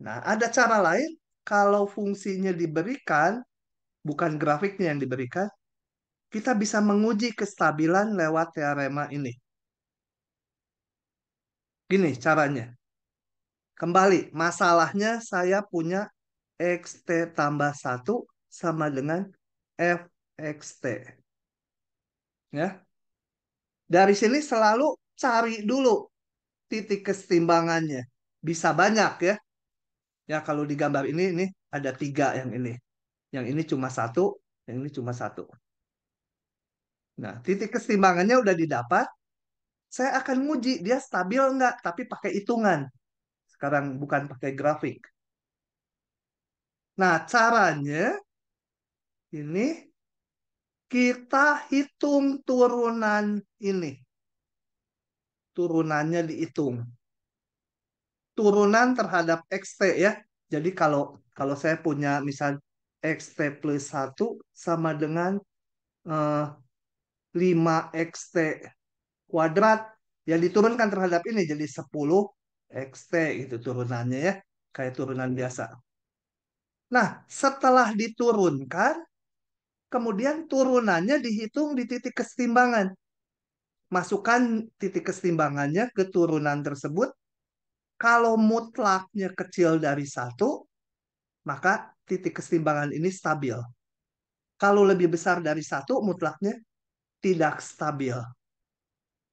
Nah, ada cara lain kalau fungsinya diberikan, bukan grafiknya yang diberikan, kita bisa menguji kestabilan lewat teorema ini. Gini caranya. Kembali, masalahnya saya punya XT tambah 1 sama dengan FXT. Ya. Dari sini selalu cari dulu titik kesetimbangannya. Bisa banyak ya. Ya kalau di gambar ini ada 3 yang ini. Yang ini cuma 1, yang ini cuma 1. Nah, titik kesetimbangannya udah didapat. Saya akan nguji dia stabil nggak, tapi pakai hitungan. Sekarang bukan pakai grafik. Nah, caranya ini kita hitung turunan ini. Turunannya dihitung. Turunan terhadap XT ya. Jadi kalau kalau saya punya misal XT plus 1 sama dengan 5XT kuadrat, yang diturunkan terhadap ini jadi 10 XT gitu turunannya ya. Kayak turunan biasa. Nah, setelah diturunkan, kemudian turunannya dihitung di titik kesetimbangan. Masukkan titik kesetimbangannya ke turunan tersebut. Kalau mutlaknya kecil dari 1, maka titik kesetimbangan ini stabil. Kalau lebih besar dari 1, mutlaknya tidak stabil.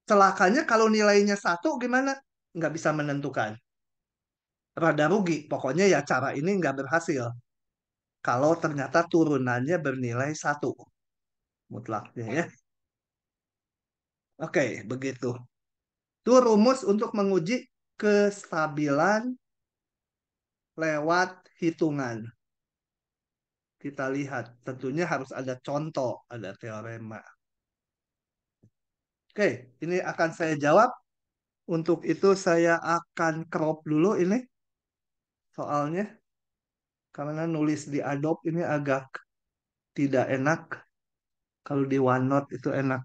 Celakanya kalau nilainya 1 gimana? Nggak bisa menentukan. Rada rugi. Pokoknya ya cara ini nggak berhasil. Kalau ternyata turunannya bernilai 1. Mutlaknya ya. Oke, begitu. Itu rumus untuk menguji kestabilan lewat hitungan. Kita lihat, tentunya harus ada contoh, ada teorema. Oke, ini akan saya jawab. Untuk itu saya akan crop dulu ini soalnya. Karena nulis di Adobe ini agak tidak enak. Kalau di OneNote itu enak.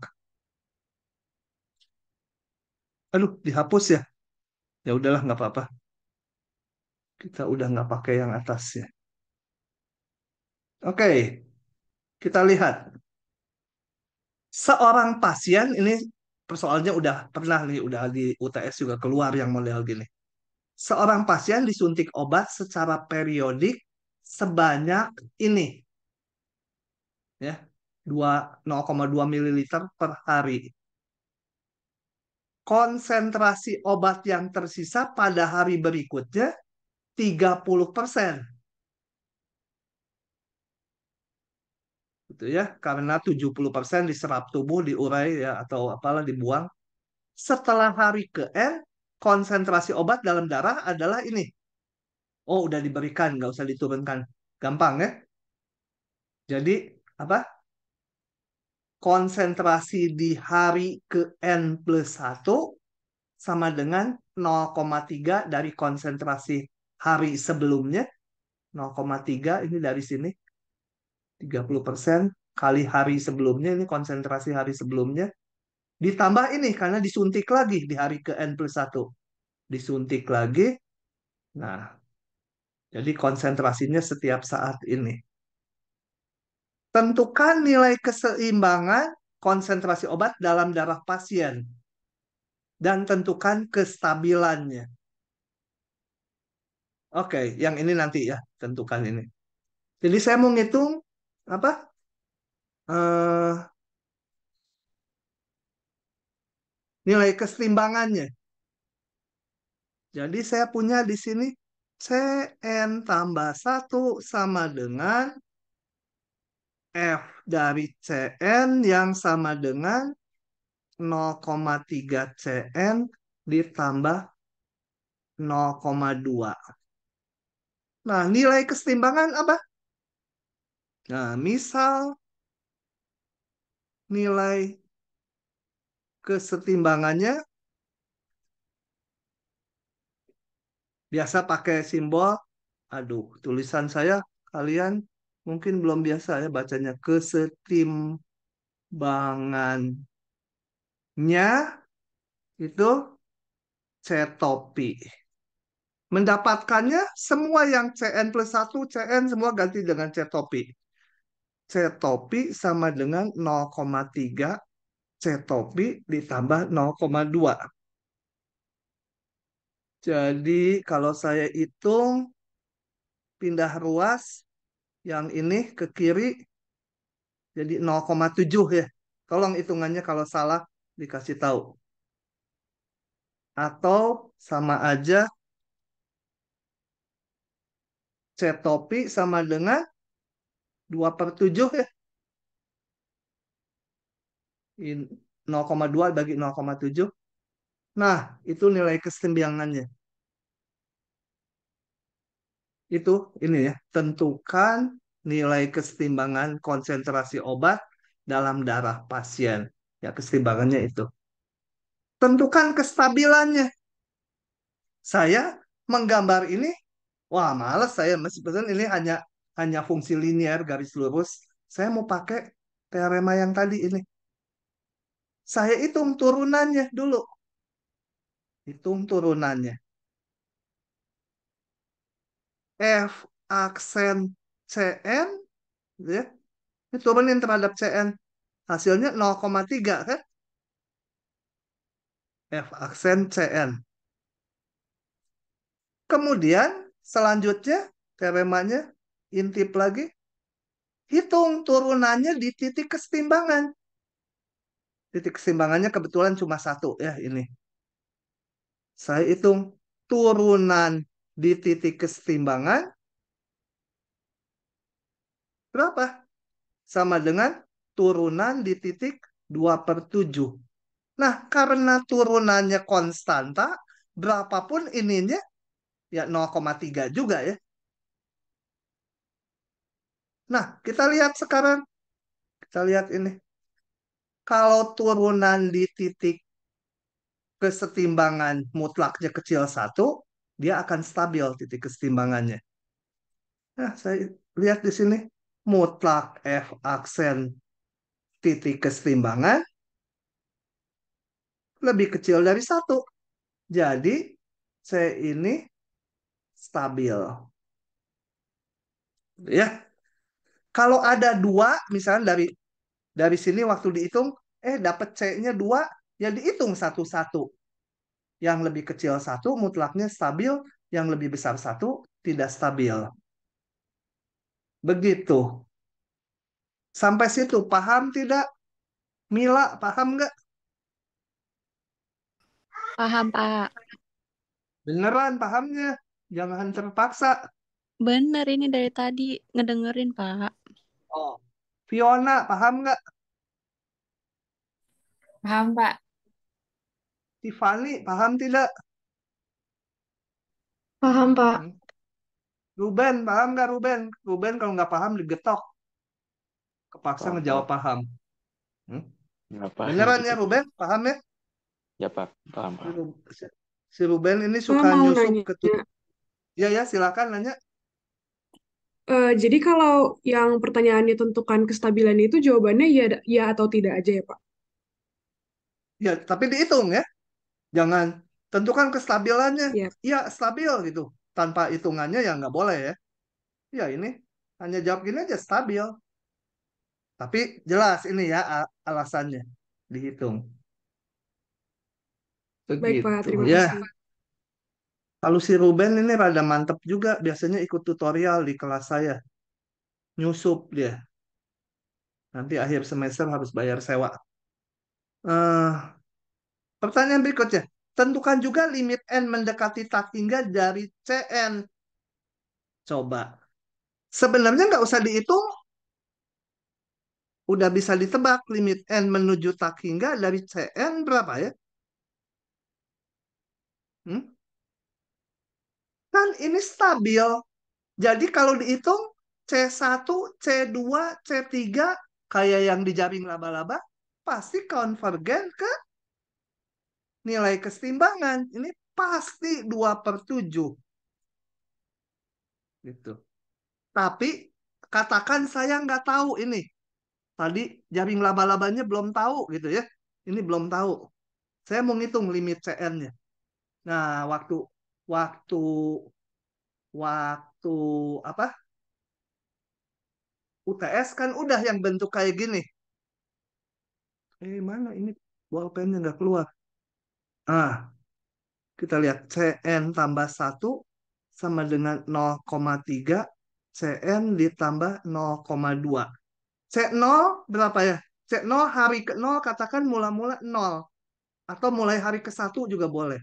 Aduh, dihapus ya. Ya udahlah, nggak apa-apa. Kita udah nggak pakai yang atasnya. Oke, kita lihat. Seorang pasien, ini persoalannya udah pernah nih, udah di UTS juga keluar yang model gini. Seorang pasien disuntik obat secara periodik sebanyak ini, ya, 0,2 mililiter per hari. Konsentrasi obat yang tersisa pada hari berikutnya 30%. gitu ya, karena 70% diserap tubuh, diurai ya atau apalah dibuang. Setelah hari ke-N, konsentrasi obat dalam darah adalah ini. Oh, udah diberikan, nggak usah diturunkan. Gampang ya. Jadi, apa? Konsentrasi di hari ke-N plus 1 sama dengan 0,3 dari konsentrasi hari sebelumnya. 0,3 ini dari sini. 30% kali hari sebelumnya, ini konsentrasi hari sebelumnya. Ditambah ini karena disuntik lagi di hari ke-N plus 1. Disuntik lagi. Nah, jadi konsentrasinya setiap saat ini. Tentukan nilai keseimbangan konsentrasi obat dalam darah pasien dan tentukan kestabilannya. Oke, yang ini nanti ya, tentukan ini. Jadi saya mau ngitung apa? Eh, nilai keseimbangannya. Jadi saya punya di sini Cn tambah 1 sama dengan F dari Cn yang sama dengan 0,3 Cn ditambah 0,2. Nah, nilai keseimbangan apa? Nah, misal nilai kesetimbangannya biasa pakai simbol. Aduh, tulisan saya kalian mungkin belum biasa ya bacanya. Kesetimbangannya itu cetopi. Mendapatkannya semua yang Cn plus 1, Cn semua ganti dengan cetopi. Cetopi sama dengan 0,3 cetopi ditambah 0,2. Jadi kalau saya hitung pindah ruas yang ini ke kiri jadi 0,7 ya. Tolong hitungannya kalau salah dikasih tahu. Atau sama aja cetopi sama dengan 2/7 ya. 0,2 bagi 0,7. Nah, itu nilai keseimbangannya. Itu ini ya, tentukan nilai keseimbangan konsentrasi obat dalam darah pasien. Ya, keseimbangannya itu. Tentukan kestabilannya. Saya menggambar ini, wah males saya meskipun ini hanya hanya fungsi linear garis lurus. Saya mau pakai teorema yang tadi ini. Saya hitung turunannya dulu. Hitung turunannya. F aksen Cn, ya, ini turunin terhadap Cn. Hasilnya 0,3 kan? F aksen Cn. Kemudian selanjutnya teoremanya intip lagi. Hitung turunannya di titik kesetimbangan. Titik keseimbangannya kebetulan cuma satu ya ini. Saya hitung turunan di titik kesetimbangan berapa? Sama dengan turunan di titik 2/7. Nah, karena turunannya konstanta, berapapun ininya, ya 0,3 juga ya. Nah, kita lihat sekarang. Kita lihat ini. Kalau turunan di titik kesetimbangan mutlaknya kecil satu, dia akan stabil titik kesetimbangannya. Nah, saya lihat di sini. Mutlak F aksen titik kesetimbangan lebih kecil dari satu. Jadi, saya ini stabil. Ya, kalau ada dua, misalnya dari sini waktu dihitung, dapat C-nya dua, ya dihitung satu-satu. Yang lebih kecil satu mutlaknya stabil, yang lebih besar satu tidak stabil. Begitu. Sampai situ paham tidak? Mila, paham nggak? Paham, Pak. Beneran pahamnya. Jangan terpaksa. Bener ini dari tadi ngedengerin, Pak. Oh, Fiona, paham nggak? Paham, Pak. Tiffany, paham tidak? Paham, Pak. Hmm? Ruben, paham nggak Ruben? Ruben kalau nggak paham digetok. Kepaksa Paham, ngejawab Pak. paham. Hmm? Nggak paham Beneran ya gitu, Pak. Ruben? Paham ya? Ya, Pak. Paham, Si paham. si Ruben ini Pak suka mau nyusup nanya. ke Ya ya silakan nanya. Jadi kalau yang pertanyaannya tentukan kestabilan itu jawabannya ya, ya atau tidak aja ya, Pak? Ya, tapi dihitung ya. Jangan tentukan kestabilannya. Ya, Ya, stabil gitu. Tanpa hitungannya ya nggak boleh ya. Ya ini hanya jawab gini aja stabil. Tapi jelas ini ya alasannya dihitung. baik Pak. Begitu Terima ya. kasih. Kalau si Ruben ini rada mantep juga. Biasanya ikut tutorial di kelas saya. Nyusup dia. Nanti akhir semester harus bayar sewa. eh Pertanyaan berikutnya. Tentukan juga limit N mendekati tak hingga dari CN. Coba. Sebenarnya nggak usah dihitung. Udah bisa ditebak limit N menuju tak hingga dari CN berapa ya? Hmm? Kan ini stabil. Jadi kalau dihitung C1, C2, C3 kayak yang di jaring laba-laba pasti konvergen ke nilai kesetimbangan. Ini pasti 2/7 gitu. Tapi katakan saya nggak tahu ini. Tadi jaring laba-labanya belum tahu gitu ya. Ini belum tahu. Saya mau ngitung limit CN-nya. Nah, waktu waktu waktu apa? UTS kan udah yang bentuk kayak gini. Mana ini bolpennya nggak keluar. Ah, kita lihat CN tambah 1 sama dengan 0,3. CN ditambah 0,2. C0 berapa ya? C0 hari ke-0 katakan mula-mula 0. Atau mulai hari ke-1 juga boleh.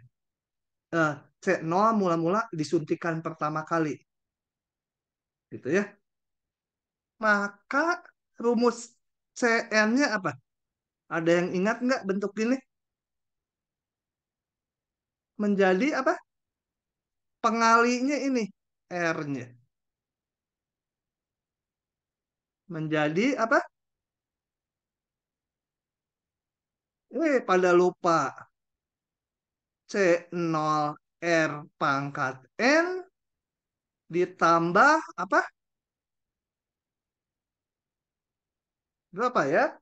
Eh, C0 mula-mula disuntikan pertama kali. Gitu ya. Maka rumus CN-nya apa? Ada yang ingat nggak bentuk ini? Menjadi apa? Pengalinya ini. R-nya. Menjadi apa? Pada lupa. C0 R pangkat N ditambah apa? Berapa ya?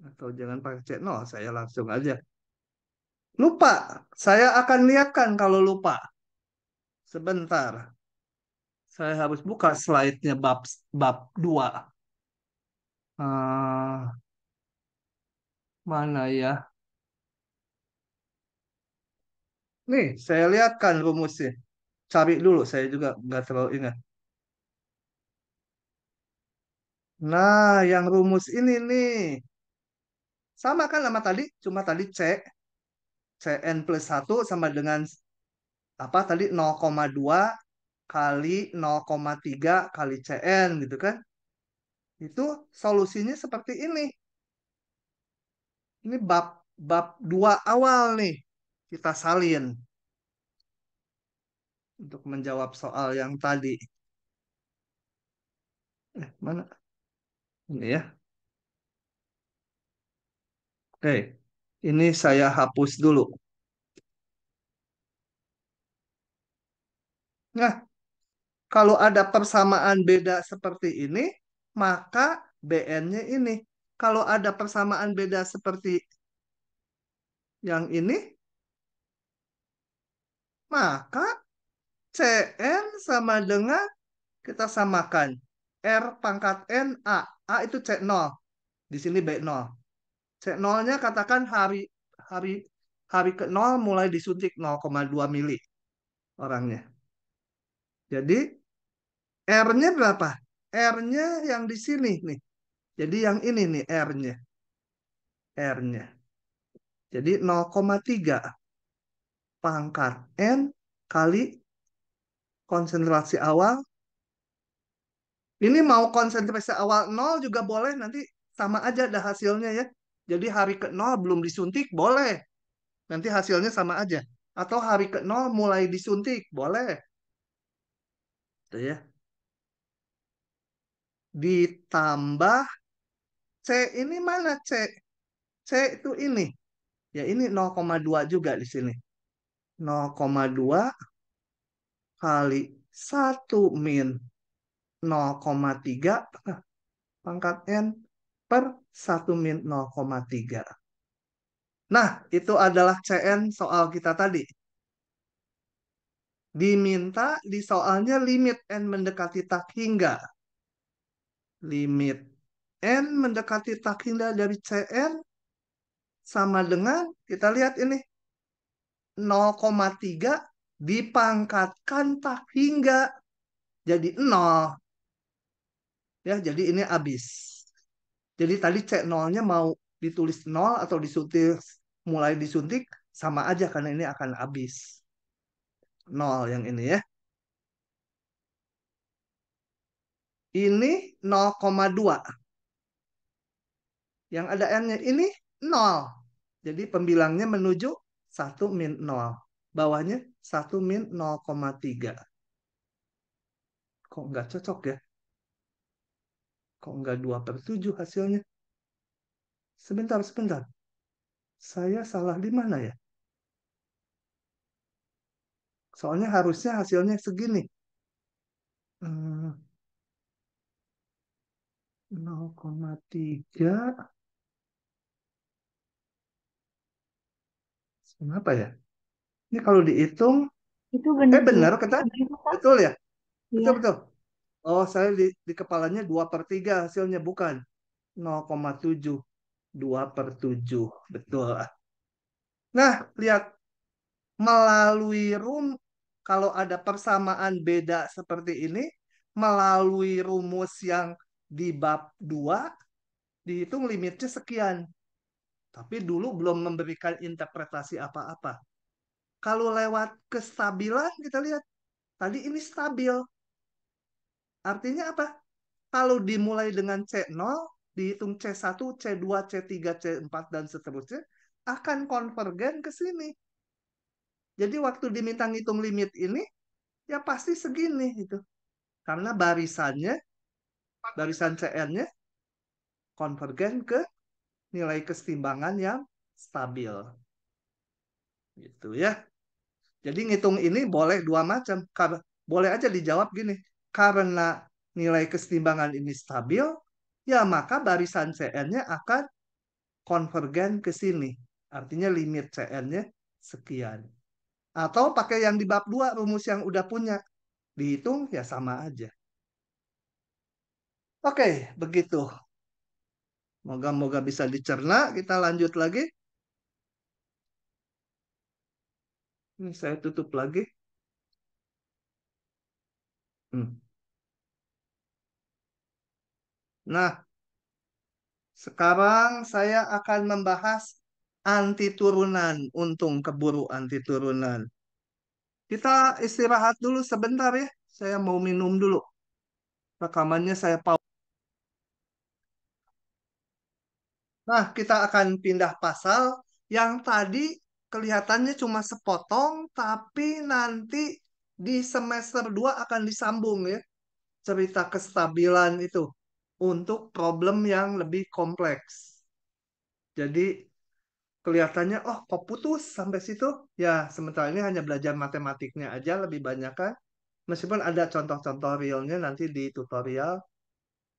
Atau jangan pakai C0, saya langsung aja. Lupa. Saya akan lihatkan kalau lupa. Sebentar. Saya harus buka slide-nya bab bab 2. Mana ya? Nih, saya lihatkan rumusnya. Cari dulu, saya juga nggak terlalu ingat. Nah, yang rumus ini nih. Sama kan sama tadi, cuma tadi Cn plus 1 sama dengan apa tadi 0,2 kali 0,3 kali Cn gitu kan. Itu solusinya seperti ini. Ini bab bab 2 awal nih. Kita salin untuk menjawab soal yang tadi. Mana? Ini ya. Oke. Ini saya hapus dulu. Nah, kalau ada persamaan beda seperti ini, maka BN-nya ini. Kalau ada persamaan beda seperti yang ini, maka CN sama dengan kita samakan R pangkat N A. A itu C0. Di sini B0. C0-nya katakan hari hari hari ke-0 mulai disuntik 0,2 mili orangnya. Jadi R-nya berapa? R-nya yang di sini nih. Jadi yang ini nih R-nya. R-nya. Jadi 0,3 pangkat N kali konsentrasi awal Ini mau konsentrasi awal 0 juga boleh, nanti sama aja dah hasilnya ya. Jadi hari ke-0 belum disuntik, boleh. Nanti hasilnya sama aja. Atau hari ke-0 mulai disuntik, boleh. Tuh ya. Ditambah C ini mana C? C itu ini. Ya ini 0,2 juga di sini. 0,2 kali 1 min 0,3 pangkat N per 1 min 0,3. Nah, itu adalah CN soal kita tadi. Diminta di soalnya limit N mendekati tak hingga. Limit N mendekati tak hingga dari CN sama dengan, kita lihat ini, 0,3 dipangkatkan tak hingga. Jadi 0. Ya, jadi ini habis. Jadi tadi C0-nya mau ditulis 0 atau disuntik, mulai disuntik, sama aja karena ini akan habis. 0 yang ini ya. Ini 0,2. Yang ada N-nya ini 0. Jadi pembilangnya menuju 1 min 0. Bawahnya 1 min 0,3. Kok nggak cocok ya? Kok nggak 2/7 hasilnya? Sebentar, sebentar. Saya salah di mana ya? Soalnya harusnya hasilnya segini. Hmm, 0,3. Kenapa ya? Ini kalau dihitung, Itu bener benar dua. kata? Kak? Betul ya? Iya. Betul, betul. Oh, saya di kepalanya 2/3 hasilnya, bukan. 0,7. 2/7. Betul. Nah, lihat. Melalui kalau ada persamaan beda seperti ini, melalui rumus yang di bab 2, dihitung limitnya sekian. Tapi dulu belum memberikan interpretasi apa-apa. Kalau lewat kestabilan, kita lihat. Tadi ini stabil. Artinya apa? Kalau dimulai dengan C0, dihitung C1, C2, C3, C4, dan seterusnya, akan konvergen ke sini. Jadi waktu diminta ngitung limit ini, ya pasti segini gitu. Karena barisan CN-nya konvergen ke nilai kesetimbangan yang stabil. Gitu ya. Jadi ngitung ini boleh dua macam. Boleh aja dijawab gini. Karena nilai kesetimbangan ini stabil, ya maka barisan CN-nya akan konvergen ke sini. Artinya limit CN-nya sekian. Atau pakai yang di bab 2, rumus yang udah punya. Dihitung ya sama aja. Oke, begitu. Moga-moga bisa dicerna. Kita lanjut lagi. Ini saya tutup lagi. Hmm. Nah, sekarang saya akan membahas anti turunan. Untung keburu anti turunan. Kita istirahat dulu sebentar ya. Saya mau minum dulu. Rekamannya saya pause. Nah, kita akan pindah pasal. Yang tadi kelihatannya cuma sepotong, tapi nanti di semester 2 akan disambung ya. Cerita kestabilan itu untuk problem yang lebih kompleks. Jadi kelihatannya, oh kok putus sampai situ? Ya, sementara ini hanya belajar matematiknya aja lebih banyak kan. Meskipun ada contoh-contoh realnya nanti di tutorial,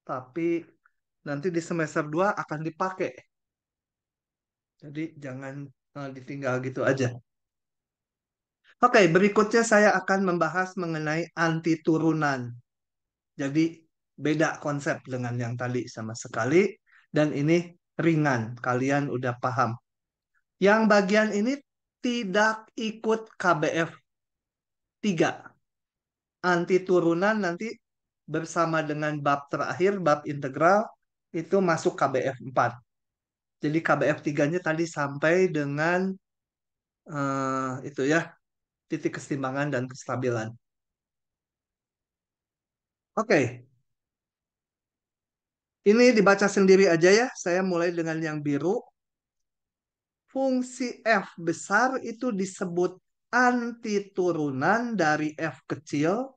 tapi nanti di semester 2 akan dipakai. Jadi jangan ditinggal gitu aja. Oke, berikutnya saya akan membahas mengenai anti turunan. Jadi beda konsep dengan yang tadi sama sekali. Dan ini ringan, kalian udah paham. Yang bagian ini tidak ikut KBF 3. Anti turunan nanti bersama dengan bab terakhir, bab integral, itu masuk KBF 4. Jadi KBF 3-nya tadi sampai dengan itu ya, titik kesetimbangan dan kestabilan. Oke, Ini dibaca sendiri aja ya. Saya mulai dengan yang biru. Fungsi F besar itu disebut antiturunan dari F kecil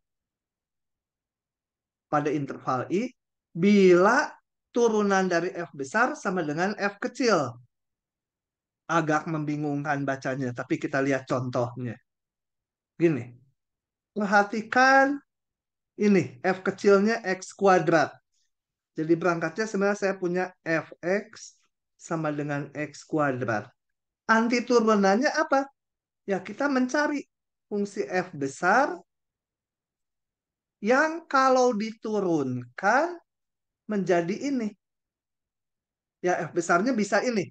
pada interval I bila turunan dari F besar sama dengan F kecil. Agak membingungkan bacanya, tapi kita lihat contohnya. Gini, perhatikan ini F kecilnya X kuadrat. Jadi berangkatnya sebenarnya saya punya Fx sama dengan X kuadrat. Antiturunannya apa? Ya kita mencari fungsi F besar yang kalau diturunkan menjadi ini. Ya F besarnya bisa ini.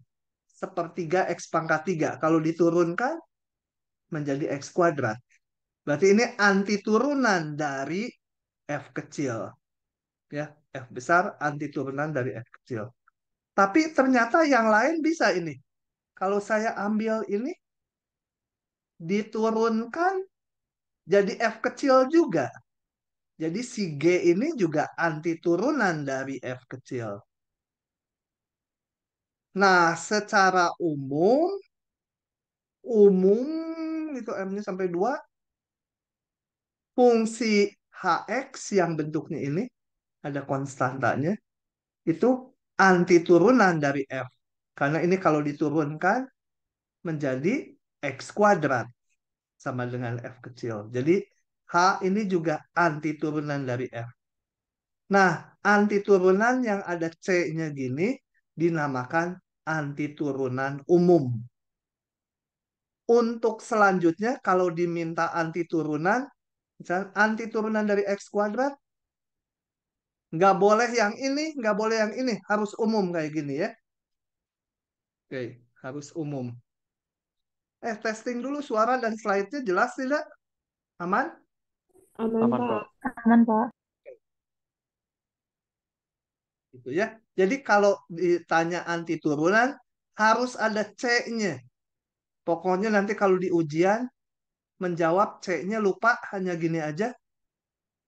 Sepertiga X pangkat 3. Kalau diturunkan menjadi X kuadrat. Berarti ini antiturunan dari F kecil. Ya, F besar antiturunan dari F kecil. Tapi ternyata yang lain bisa ini. Kalau saya ambil ini, diturunkan jadi F kecil juga. Jadi si G ini juga antiturunan dari F kecil. Nah, secara umum itu M-nya sampai 2, fungsi Hx yang bentuknya ini, ada konstantanya, itu antiturunan dari F. Karena ini kalau diturunkan menjadi X kuadrat sama dengan F kecil. Jadi H ini juga antiturunan dari F. Nah, antiturunan yang ada C-nya gini dinamakan antiturunan umum. Untuk selanjutnya, kalau diminta antiturunan, misalnya antiturunan dari X kuadrat, nggak boleh yang ini, nggak boleh yang ini. Harus umum kayak gini ya. Oke, harus umum. Testing dulu suara dan slide-nya jelas tidak? Aman? Aman, Aman, Pak. Pak. Aman, Pak. Gitu ya. Jadi kalau ditanya anti turunan harus ada C-nya. Pokoknya nanti kalau di ujian menjawab C-nya lupa hanya gini aja.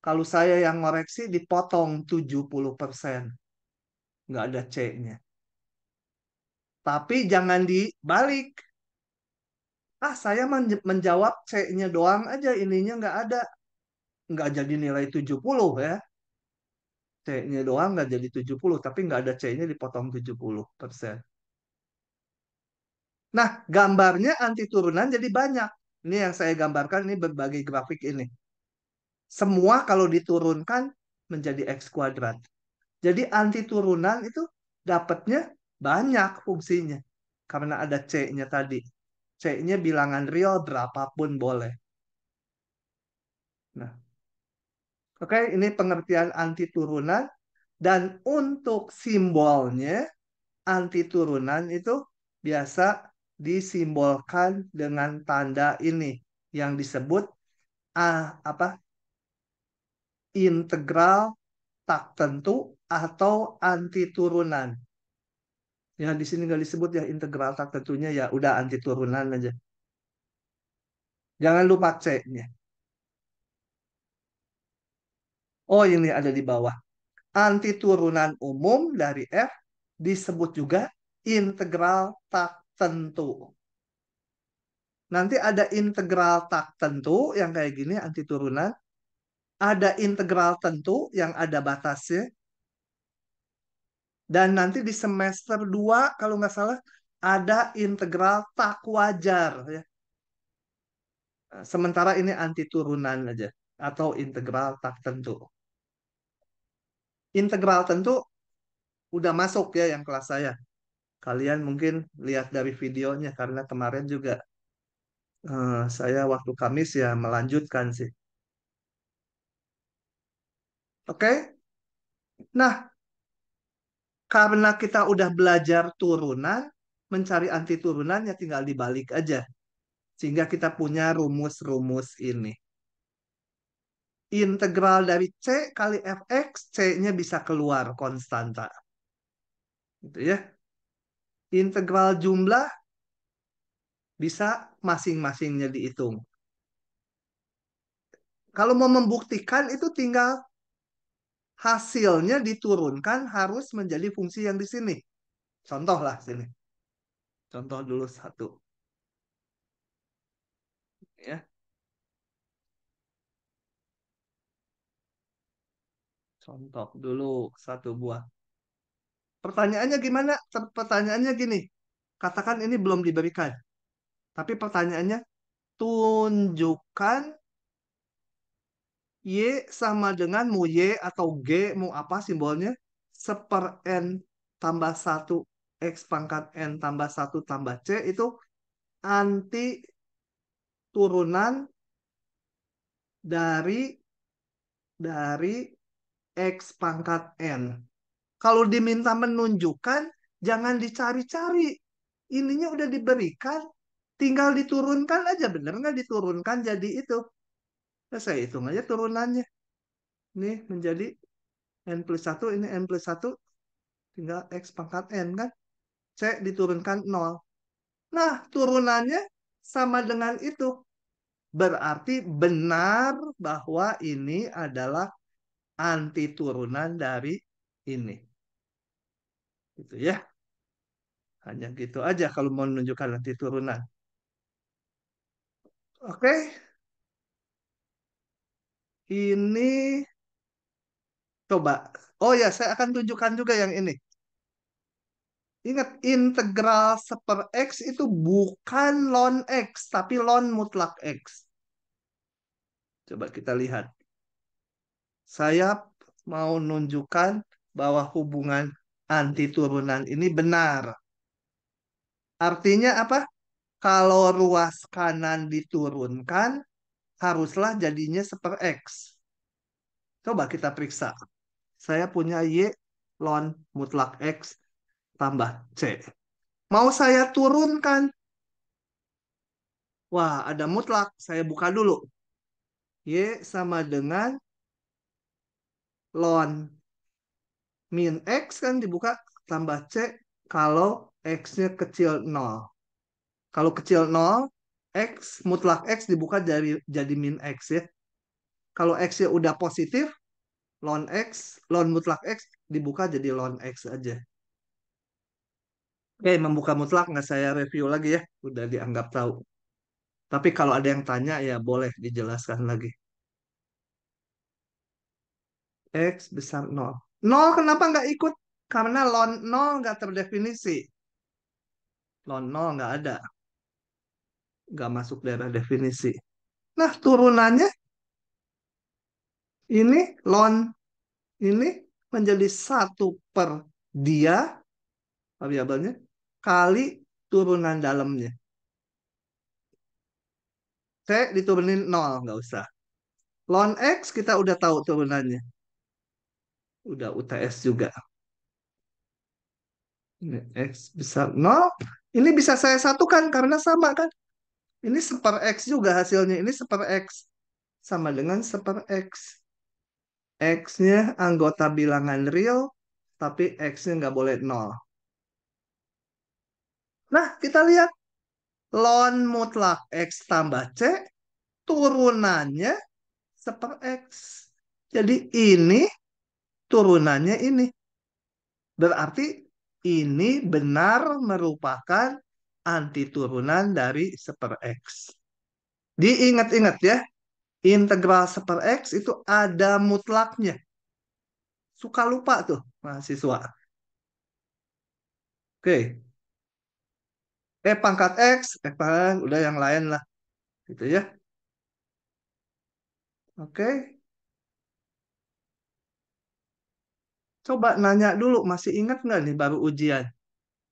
Kalau saya yang ngoreksi dipotong 70%. Nggak ada C-nya. Tapi jangan dibalik. Saya menjawab C-nya doang aja, ininya nggak ada. Nggak jadi nilai 70 ya. C-nya doang nggak jadi 70, tapi nggak ada C-nya dipotong 70%. Nah, gambarnya anti turunan jadi banyak. Ini yang saya gambarkan, ini berbagai grafik ini. Semua kalau diturunkan menjadi X kuadrat. Jadi anti turunan itu dapatnya banyak fungsinya. Karena ada C-nya tadi. C-nya bilangan real berapapun boleh. Nah, oke, ini pengertian anti turunan. Dan untuk simbolnya, anti turunan itu biasa disimbolkan dengan tanda ini yang disebut apa integral tak tentu atau anti turunan. Ya di sini nggak disebut ya integral tak tentunya, ya udah anti turunan aja. Jangan lupa C-nya. Oh ini ada di bawah. Anti turunan umum dari F disebut juga integral tak tentu. Nanti ada integral tak tentu yang kayak gini anti turunan. Ada integral tentu yang ada batasnya. Dan nanti di semester 2 kalau nggak salah ada integral tak wajar ya. Sementara ini anti turunan aja atau integral tak tentu. Integral tentu udah masuk ya yang kelas saya. Kalian mungkin lihat dari videonya karena kemarin juga saya waktu Kamis ya melanjutkan sih. Oke? Nah, karena kita udah belajar turunan, mencari anti turunan ya tinggal dibalik aja. Sehingga kita punya rumus-rumus ini. Integral dari C kali Fx, C-nya bisa keluar konstanta. Gitu ya. Integral jumlah bisa masing-masingnya dihitung. Kalau mau membuktikan itu tinggal hasilnya diturunkan harus menjadi fungsi yang di sini. Contoh lah sini. Contoh dulu satu. Ya, contoh dulu satu buah. Pertanyaannya gimana? Pertanyaannya gini. Katakan ini belum diberikan. Tapi pertanyaannya, tunjukkan Y sama dengan mu Y atau G, mu apa simbolnya? Seper N tambah satu X pangkat N tambah satu tambah C itu anti turunan dari X pangkat N. Kalau diminta menunjukkan, jangan dicari-cari. Ininya udah diberikan, tinggal diturunkan aja. Bener nggak diturunkan jadi itu. Nah, saya hitung aja turunannya. Ini menjadi N plus satu, ini N plus satu, tinggal X pangkat N kan. C diturunkan 0. Nah, turunannya sama dengan itu. Berarti benar bahwa ini adalah anti turunan dari ini. Gitu ya. Hanya gitu aja kalau mau menunjukkan anti turunan. Oke, ini coba. Oh ya, saya akan tunjukkan juga yang ini. Ingat, integral seper X itu bukan ln X, tapi ln mutlak X. Coba kita lihat. Saya mau menunjukkan bahwa hubungan anti turunan ini benar. Artinya apa? Kalau ruas kanan diturunkan, haruslah jadinya seper X. Coba kita periksa. Saya punya Y ln mutlak X tambah C. Mau saya turunkan. Wah, ada mutlak. Saya buka dulu. Y sama dengan ln min X kan dibuka tambah C kalau X-nya kecil 0. Kalau kecil 0, X mutlak X dibuka jadi min X ya. Kalau X-nya udah positif, ln X, ln mutlak X dibuka jadi ln X aja. Oke, membuka mutlak nggak saya review lagi ya. Udah dianggap tahu. Tapi kalau ada yang tanya ya boleh dijelaskan lagi. X besar 0. 0 kenapa nggak ikut? Karena ln 0 nggak terdefinisi. Ln 0 nggak ada. Nggak masuk daerah definisi. Nah, turunannya ini ln ini menjadi 1/dia variabelnya kali turunan dalamnya. Saya diturunin 0, nggak usah. Ln X kita udah tahu turunannya. Udah UTS juga. Ini X besar 0. Ini bisa saya satukan karena sama kan. Ini seper X juga hasilnya. Ini seper X. Sama dengan seper X. X-nya anggota bilangan real, tapi X-nya nggak boleh 0. Nah, kita lihat. Ln mutlak X tambah C, turunannya seper X. Jadi ini turunannya ini. Berarti ini benar merupakan anti turunan dari seper X. Diingat-ingat ya, integral seper X itu ada mutlaknya. Suka lupa tuh mahasiswa. Oke, pangkat X, udah yang lain lah. Gitu ya. Oke, coba nanya dulu, masih ingat nggak nih baru ujian?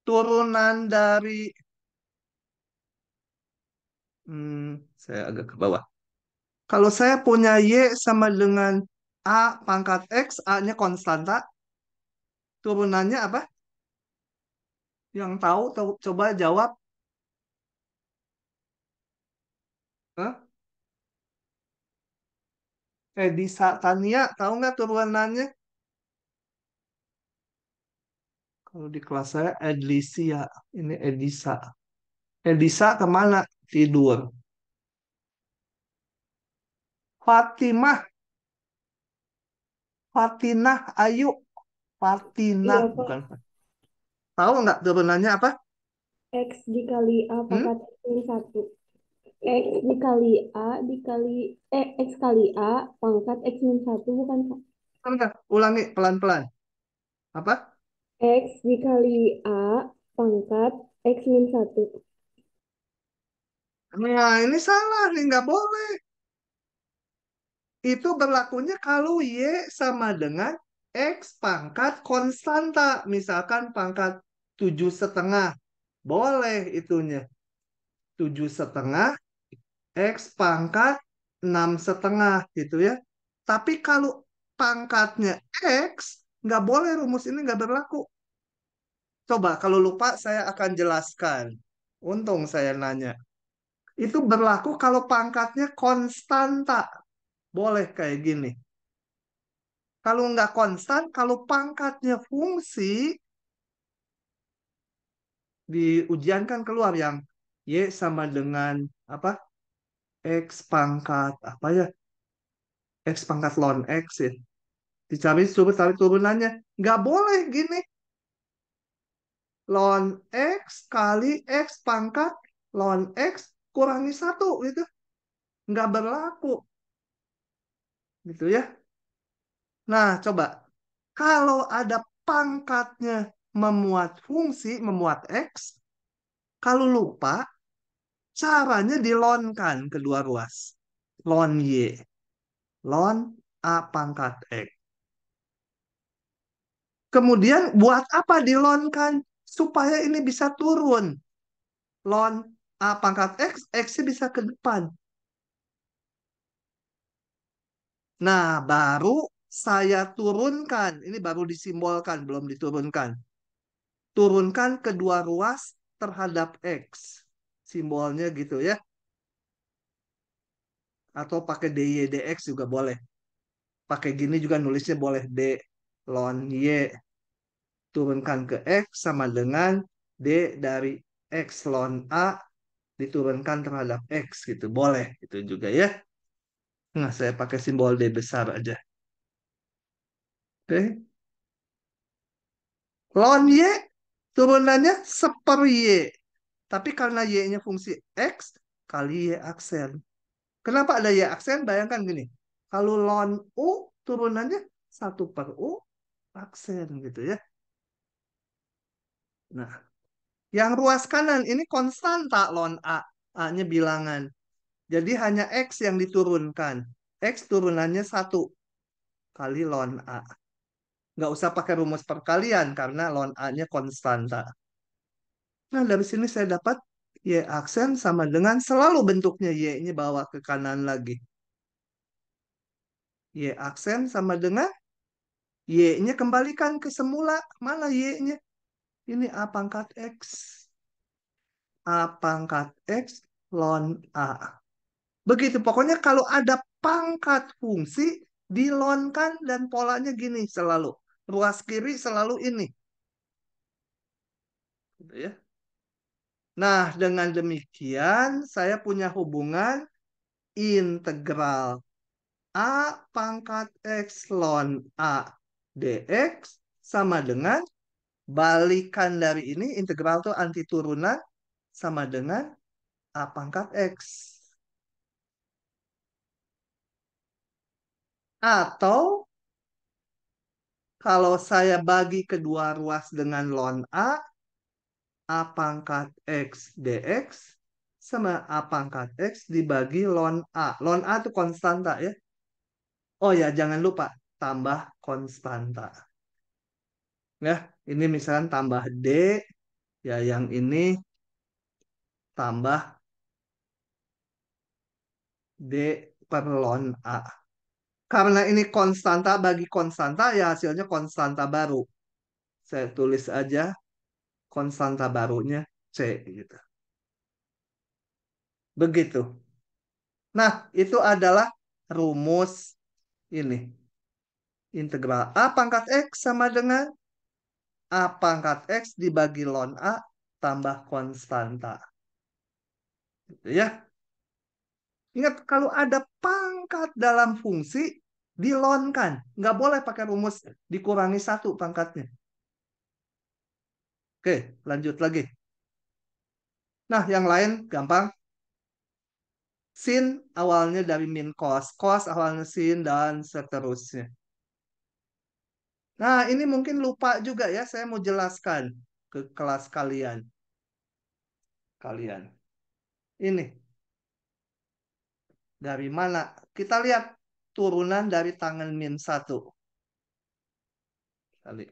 Turunan dari, saya agak ke bawah. Kalau saya punya Y sama dengan A pangkat X, A-nya konstanta, turunannya apa? Yang tahu, coba jawab. Hah? Edisa Tania, tahu nggak turunannya? Kalau di kelas saya Edlisia, ini Edisa. Edisa kemana? Tidur. Fatimah, Fatinah Ayu. Fatinah, Iya, Pak. bukan. Tahu nggak turunannya apa? X dikali A Hmm? pangkat X min 1. X dikali A dikali X kali A pangkat X min 1 bukan, Pak? Enggak, ulangi pelan-pelan. Apa? X dikali A pangkat X min 1. Nah, ini salah nih, nggak boleh. Itu berlakunya kalau Y sama dengan X pangkat konstanta. Misalkan pangkat 7,5. Boleh itunya. 7,5 X pangkat 6,5 gitu ya. Tapi kalau pangkatnya X, nggak boleh, rumus ini nggak berlaku. Coba kalau lupa saya akan jelaskan. Untung saya nanya. Itu berlaku kalau pangkatnya konstanta. Boleh kayak gini. Kalau nggak konstan, kalau pangkatnya fungsi, di ujian kan keluar yang Y sama dengan apa? X pangkat apa ya? X pangkat ln X ya. Dicari suruh tarik turunannya. Nggak boleh gini. Ln X kali X pangkat ln X kurangi 1 gitu. Nggak berlaku. Gitu ya. Nah, coba. Kalau ada pangkatnya memuat fungsi, memuat X, kalau lupa, caranya dilonkan kedua ruas. Ln Y. Ln A pangkat X. Kemudian buat apa dilonkan? Supaya ini bisa turun. Ln A pangkat X, X-nya bisa ke depan. Nah, baru saya turunkan. Ini baru disimbolkan, belum diturunkan. Turunkan kedua ruas terhadap X. Simbolnya gitu ya. Atau pakai DY, DX juga boleh. Pakai gini juga nulisnya boleh. D ln Y turunkan ke X sama dengan D dari X ln A diturunkan terhadap X gitu. Boleh itu juga ya. Nah, saya pakai simbol D besar aja. Oke. Ln Y turunannya seper Y. Tapi karena Y-nya fungsi X kali Y aksen. Kenapa ada Y aksen? Bayangkan gini. Kalau ln U turunannya 1/U aksen gitu ya. Nah, yang ruas kanan ini konstanta ln A. A-nya bilangan. Jadi hanya X yang diturunkan. X turunannya 1 kali ln A. Nggak usah pakai rumus perkalian karena ln A-nya konstanta. Nah, dari sini saya dapat Y aksen sama dengan selalu bentuknya Y-nya bawa ke kanan lagi. Y aksen sama dengan Y-nya kembalikan ke semula. Mana Y-nya? Ini A pangkat X. A pangkat X ln A. Begitu, pokoknya kalau ada pangkat fungsi, dilonkan dan polanya gini selalu. Ruas kiri selalu ini. Gitu ya. Nah, dengan demikian saya punya hubungan integral A pangkat X ln A dx sama dengan balikan dari ini, integral itu anti turunan, sama dengan A pangkat X. Atau kalau saya bagi kedua ruas dengan ln A pangkat X dx sama A pangkat X dibagi ln A. Ln A itu konstanta ya. Oh ya, jangan lupa tambah konstanta. Ya, ini misalkan tambah D, ya yang ini tambah D per ln A. Karena ini konstanta bagi konstanta, ya hasilnya konstanta baru. Saya tulis aja konstanta barunya C gitu. Begitu. Nah, itu adalah rumus ini. Integral A pangkat X sama dengan A pangkat X dibagi ln A tambah konstanta. Gitu ya. Ingat, kalau ada pangkat dalam fungsi, Dilonkan. Nggak boleh pakai rumus dikurangi 1 pangkatnya. Oke, lanjut lagi. Nah, yang lain gampang. Sin awalnya dari min cos. Cos awalnya sin dan seterusnya. Nah, ini mungkin lupa juga ya. Saya mau jelaskan ke kelas kalian. Ini dari mana? Kita lihat turunan dari tangan min 1. Kali.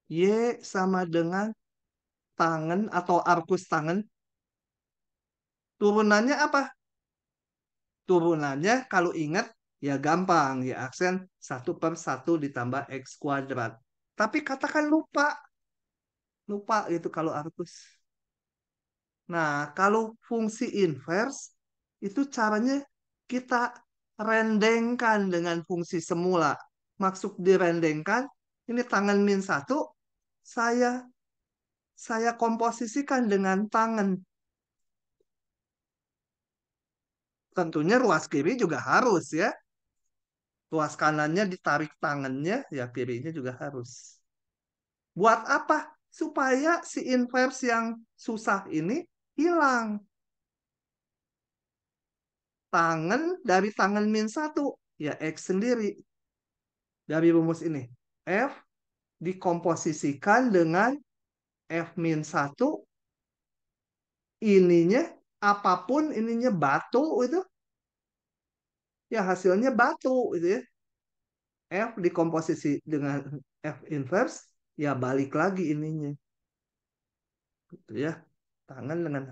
Y sama dengan tangan atau arkus tangan. Turunannya apa? Turunannya kalau ingat ya gampang. Ya aksen 1/1 ditambah X kuadrat. Tapi katakan lupa. Lupa itu kalau arkus. Nah, kalau fungsi inverse itu caranya kita rendengkan dengan fungsi semula. Maksud direndengkan, ini tangan min 1, saya saya komposisikan dengan tangan. Tentunya ruas kiri juga harus ya. Ruas kanannya ditarik tangannya, ya kirinya juga harus. Buat apa? Supaya si inverse yang susah ini hilang. Tangan dari tangan min 1, ya X sendiri. Dari rumus ini. F dikomposisikan dengan F min 1, ininya, apapun ininya batu itu, ya hasilnya batu itu ya. F dikomposisi dengan F inverse, ya balik lagi ininya. Gitu ya. Tangan dengan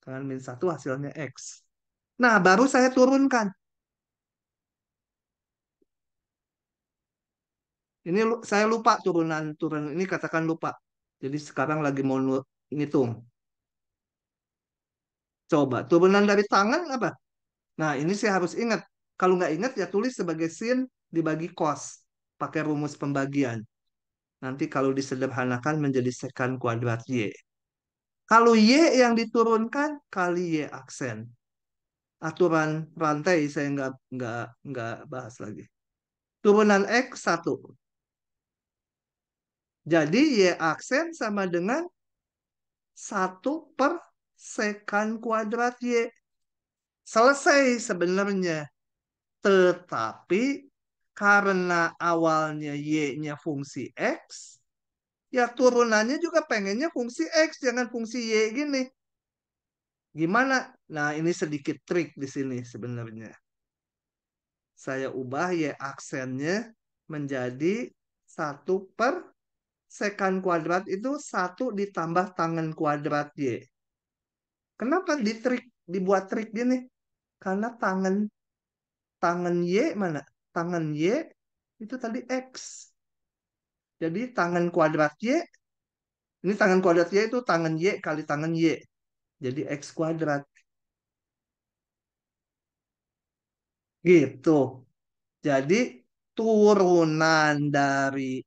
tangan min 1 hasilnya X. Nah, baru saya turunkan. Ini saya lupa turunan ini katakan lupa. Jadi sekarang lagi mau ngitung. Coba turunan dari tangan apa? Nah, ini saya harus ingat. Kalau nggak ingat ya tulis sebagai sin dibagi cos. Pakai rumus pembagian. Nanti kalau disederhanakan menjadi sekant kuadrat Y. Kalau Y yang diturunkan kali Y aksen. Aturan rantai saya nggak bahas lagi. Turunan X 1. Jadi Y aksen sama dengan 1/sekant kuadrat Y. Selesai sebenarnya. Tetapi karena awalnya Y-nya fungsi X, ya turunannya juga pengennya fungsi X, jangan fungsi Y gini. Gimana? Nah, ini sedikit trik di sini sebenarnya. Saya ubah Y aksennya menjadi 1/sekant kuadrat itu 1 ditambah tangan kuadrat Y. Kenapa dibuat trik gini? Karena tangan tangan Y mana? Tangan Y itu tadi X. Jadi tangan kuadrat Y, ini tangan kuadrat Y itu tangan Y kali tangan Y. Jadi X kuadrat. Gitu. Jadi turunan dari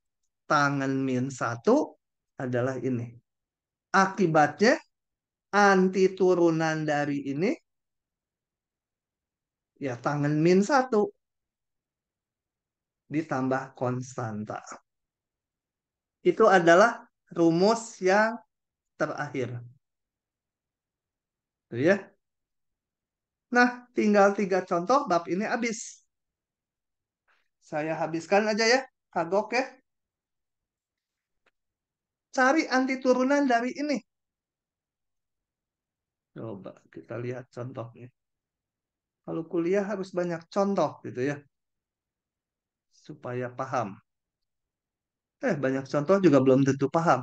tangan min 1 adalah ini. Akibatnya anti turunan dari ini ya tangan min 1 ditambah konstanta. Itu adalah rumus yang terakhir. Tuh ya. Nah, tinggal 3 contoh bab ini habis. Saya habiskan aja ya, kagok ya. Cari anti turunan dari ini. Coba kita lihat contohnya. Kalau kuliah harus banyak contoh gitu ya. Supaya paham. Banyak contoh juga belum tentu paham.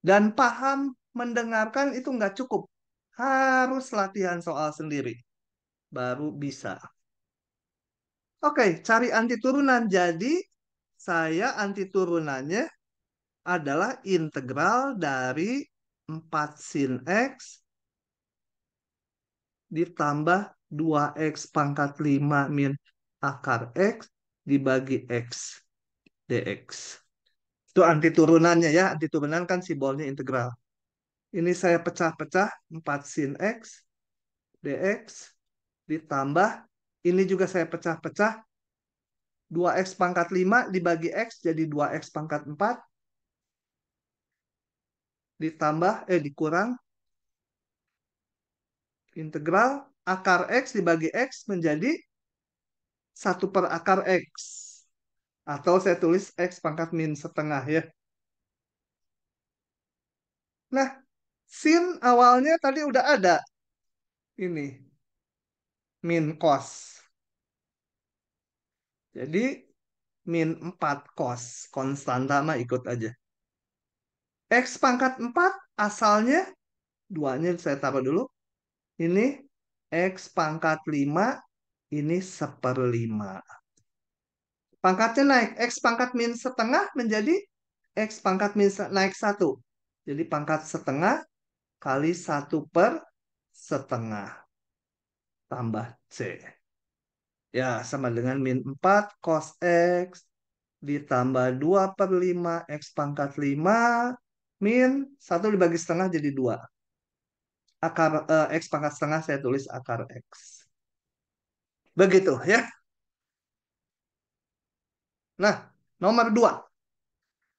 Dan paham mendengarkan itu nggak cukup. Harus latihan soal sendiri. Baru bisa. Oke, cari anti turunan. Jadi, saya anti turunannya adalah integral dari 4 sin X ditambah 2X pangkat 5 min akar X dibagi X dx. Itu anti turunannya ya. Anti turunan kan simbolnya integral. Ini saya pecah-pecah 4 sin X dx ditambah ini juga saya pecah-pecah 2x pangkat 5 dibagi x jadi 2x pangkat 4. Ditambah, dikurang. Integral akar x dibagi x menjadi 1/akar x. Atau saya tulis x pangkat min setengah ya. Nah, sin awalnya tadi udah ada. Ini. Min cos. Jadi, min 4 cos. Konstanta mah ikut aja. X pangkat 4 asalnya, 2-nya saya taruh dulu. Ini X pangkat 5, ini 1/5. Pangkatnya naik. X pangkat min setengah menjadi X pangkat min naik 1. Jadi pangkat setengah kali 1/setengah. Tambah C. Ya, sama dengan min 4 cos X ditambah 2/5 X pangkat 5 min 1 dibagi setengah jadi 2. X pangkat setengah saya tulis akar X. Begitu ya. Nah, nomor 2.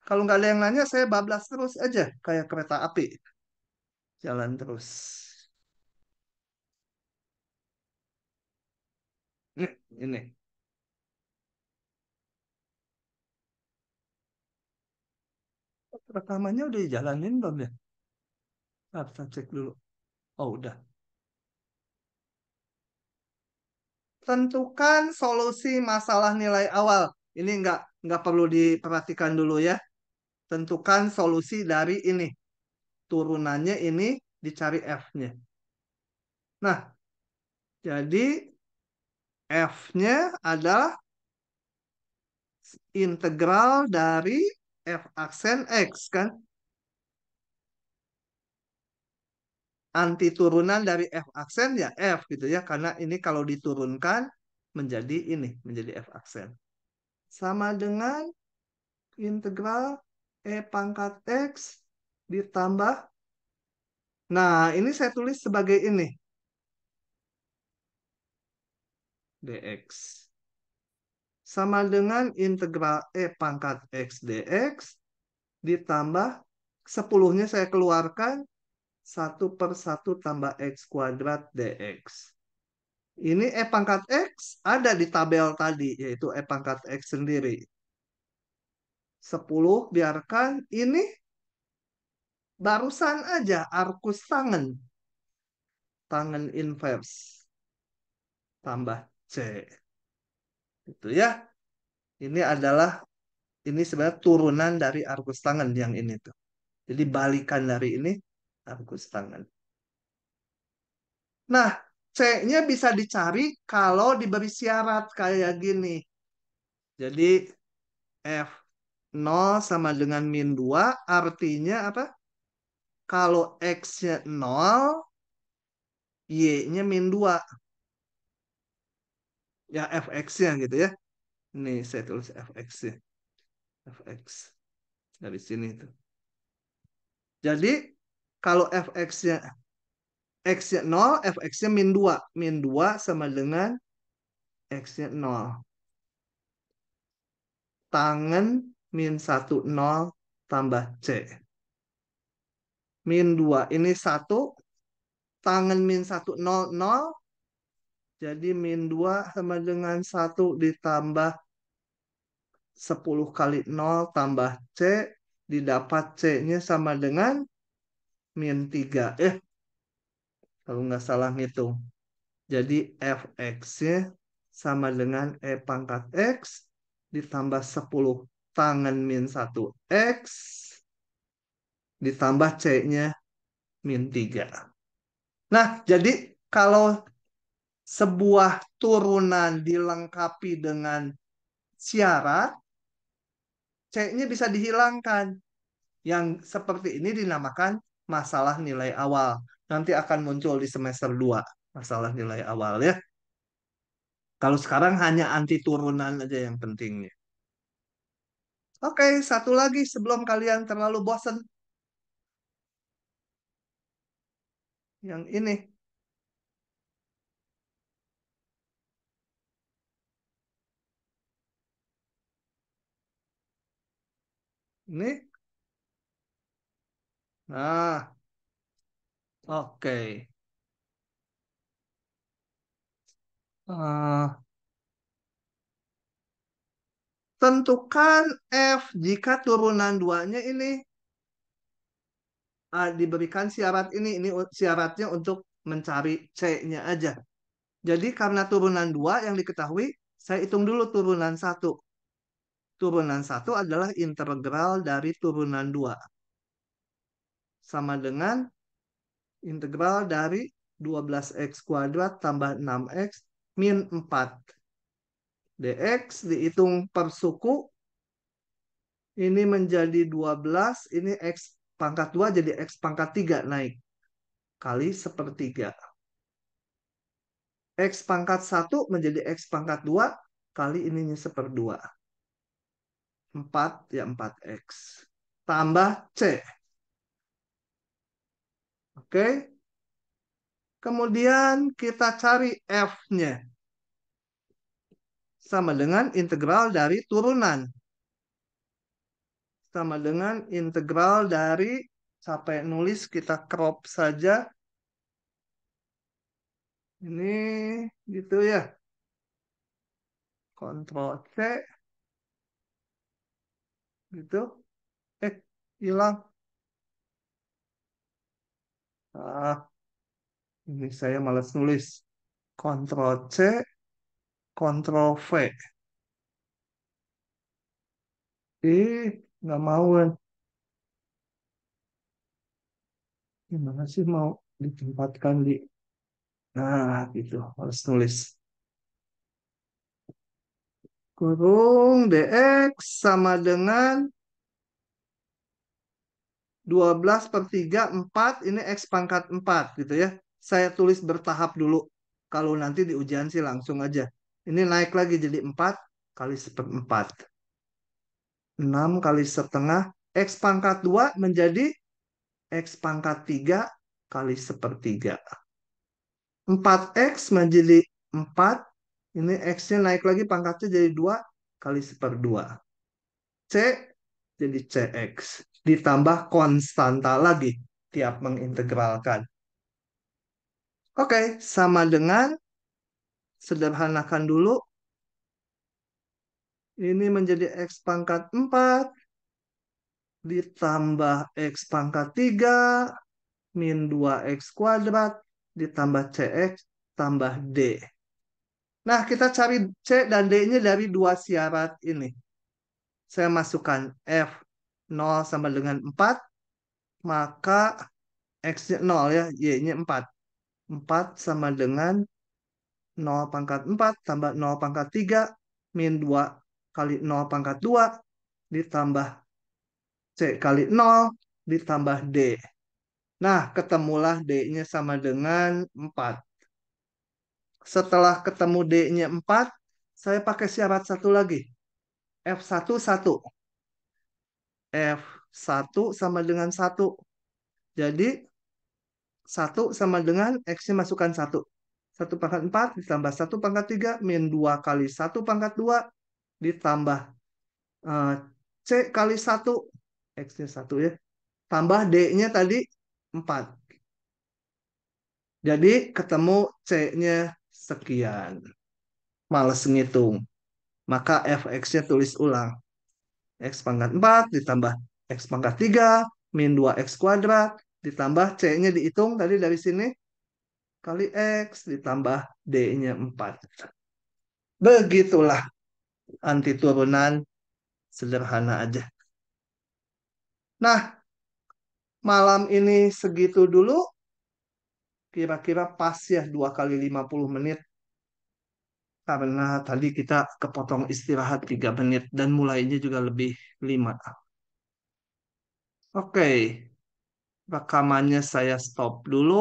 Kalau nggak ada yang nanya, saya bablas terus aja. Kayak kereta api. Jalan terus. Ini. Rekamannya udah dijalanin belum ya? Saya cek dulu. Oh, udah. Tentukan solusi masalah nilai awal. Ini nggak perlu diperhatikan dulu ya. Tentukan solusi dari ini. Turunannya ini dicari F-nya. Nah, jadi F-nya adalah integral dari F aksen X kan. Anti turunan dari F aksen ya F gitu ya. Karena ini kalau diturunkan menjadi ini. Menjadi F aksen. Sama dengan integral E pangkat X ditambah. Nah, ini saya tulis sebagai ini. dx. Sama dengan integral E pangkat X dx ditambah 10-nya saya keluarkan 1/1 tambah X kuadrat dx. Ini E pangkat X ada di tabel tadi, yaitu E pangkat X sendiri. 10 biarkan ini barusan aja arkus tangen. Tangen inverse. Tambah C. Itu ya. Ini adalah, ini sebenarnya turunan dari arkus tangen yang ini tuh. Jadi balikan dari ini arkus tangen. Nah, C-nya bisa dicari kalau diberi syarat kayak gini. Jadi F0 sama dengan min 2 artinya apa? Kalau X-nya 0, Y-nya min 2. Ya fx-nya gitu ya. Ini saya tulis fx-nya. Fx. Dari sini tuh. Jadi kalau fx-nya x-nya 0, fx-nya min 2. Min 2 sama dengan x-nya 0. Tangen min 1, 0 tambah C. Min 2 ini 1. Tangen min 1, 0, 0. Jadi min 2 sama dengan 1 ditambah 10 kali 0 tambah C. Didapat C-nya sama dengan min 3. Kalau nggak salah ngitung. Jadi fx-nya sama dengan E pangkat X ditambah 10 tangen min 1 X ditambah C-nya min 3. Nah, jadi kalau sebuah turunan dilengkapi dengan syarat, C-nya bisa dihilangkan. Yang seperti ini dinamakan masalah nilai awal. Nanti akan muncul di semester 2 masalah nilai awal ya. Kalau sekarang hanya anti turunan aja yang pentingnya. Oke, satu lagi sebelum kalian terlalu bosan. Yang ini. Ini. Nah, oke. Eh, tentukan F jika turunan 2-nya ini diberikan syarat ini. Ini syaratnya untuk mencari C-nya aja. Jadi karena turunan 2 yang diketahui, saya hitung dulu turunan 1. Turunan 1 adalah integral dari turunan 2. Sama dengan integral dari 12x kuadrat tambah 6x min 4. dx dihitung per suku. Ini menjadi 12. Ini x pangkat 2 jadi x pangkat 3 naik. Kali sepertiga. X pangkat 1 menjadi x pangkat 2 kali ininya seperdua. 4 ya 4x. Tambah C. Oke. Kemudian kita cari F-nya. Sama dengan integral dari turunan. Sama dengan integral dari, sampai nulis kita crop saja. Ini gitu ya. Ctrl C. Gitu. Hilang. Ini saya malas nulis. Ctrl C. Ctrl V. Nggak mau kan. Gimana sih mau ditempatkan di... Nah, gitu. Harus nulis. Kurung dx sama dengan 12/3, 4. Ini x pangkat 4 gitu ya. Saya tulis bertahap dulu. Kalau nanti di ujian sih langsung aja. Ini naik lagi jadi 4 kali seperempat. 6 kali setengah. X pangkat 2 menjadi X pangkat 3 kali sepertiga. 4X menjadi 4. Ini X-nya naik lagi pangkatnya jadi 2 kali seperdua. C jadi CX. Ditambah konstanta lagi tiap mengintegralkan. Oke, sama dengan, sederhanakan dulu. Ini menjadi X pangkat 4 ditambah X pangkat 3 min 2x kuadrat ditambah CX tambah D. Nah, kita cari C dan D-nya dari dua syarat ini. Saya masukkan F 0 sama dengan 4, maka X-nya 0 ya, Y-nya 4. 4 sama dengan 0 pangkat 4 tambah 0 pangkat 3 min 2 kali 0 pangkat 2 ditambah C kali 0 ditambah D. Nah, ketemulah D-nya sama dengan 4. Setelah ketemu D-nya 4, saya pakai syarat satu lagi. F1, 1. F1 sama dengan 1. Jadi, 1 sama dengan X-nya masukkan 1. 1 pangkat 4 ditambah 1 pangkat 3 min 2 kali 1 pangkat 2 ditambah C kali 1. X-nya 1 ya. Tambah D-nya tadi 4. Jadi ketemu C-nya sekian. Males ngitung. Maka Fx-nya tulis ulang. X pangkat 4 ditambah X pangkat 3 min 2x kuadrat ditambah C-nya dihitung tadi dari sini kali X ditambah D-nya 4. Begitulah anti turunan, sederhana aja. Nah, malam ini segitu dulu. Kira-kira pas ya 2 kali 50 menit. Karena tadi kita kepotong istirahat 3 menit dan mulainya juga lebih 5. Oke, rekamannya saya stop dulu.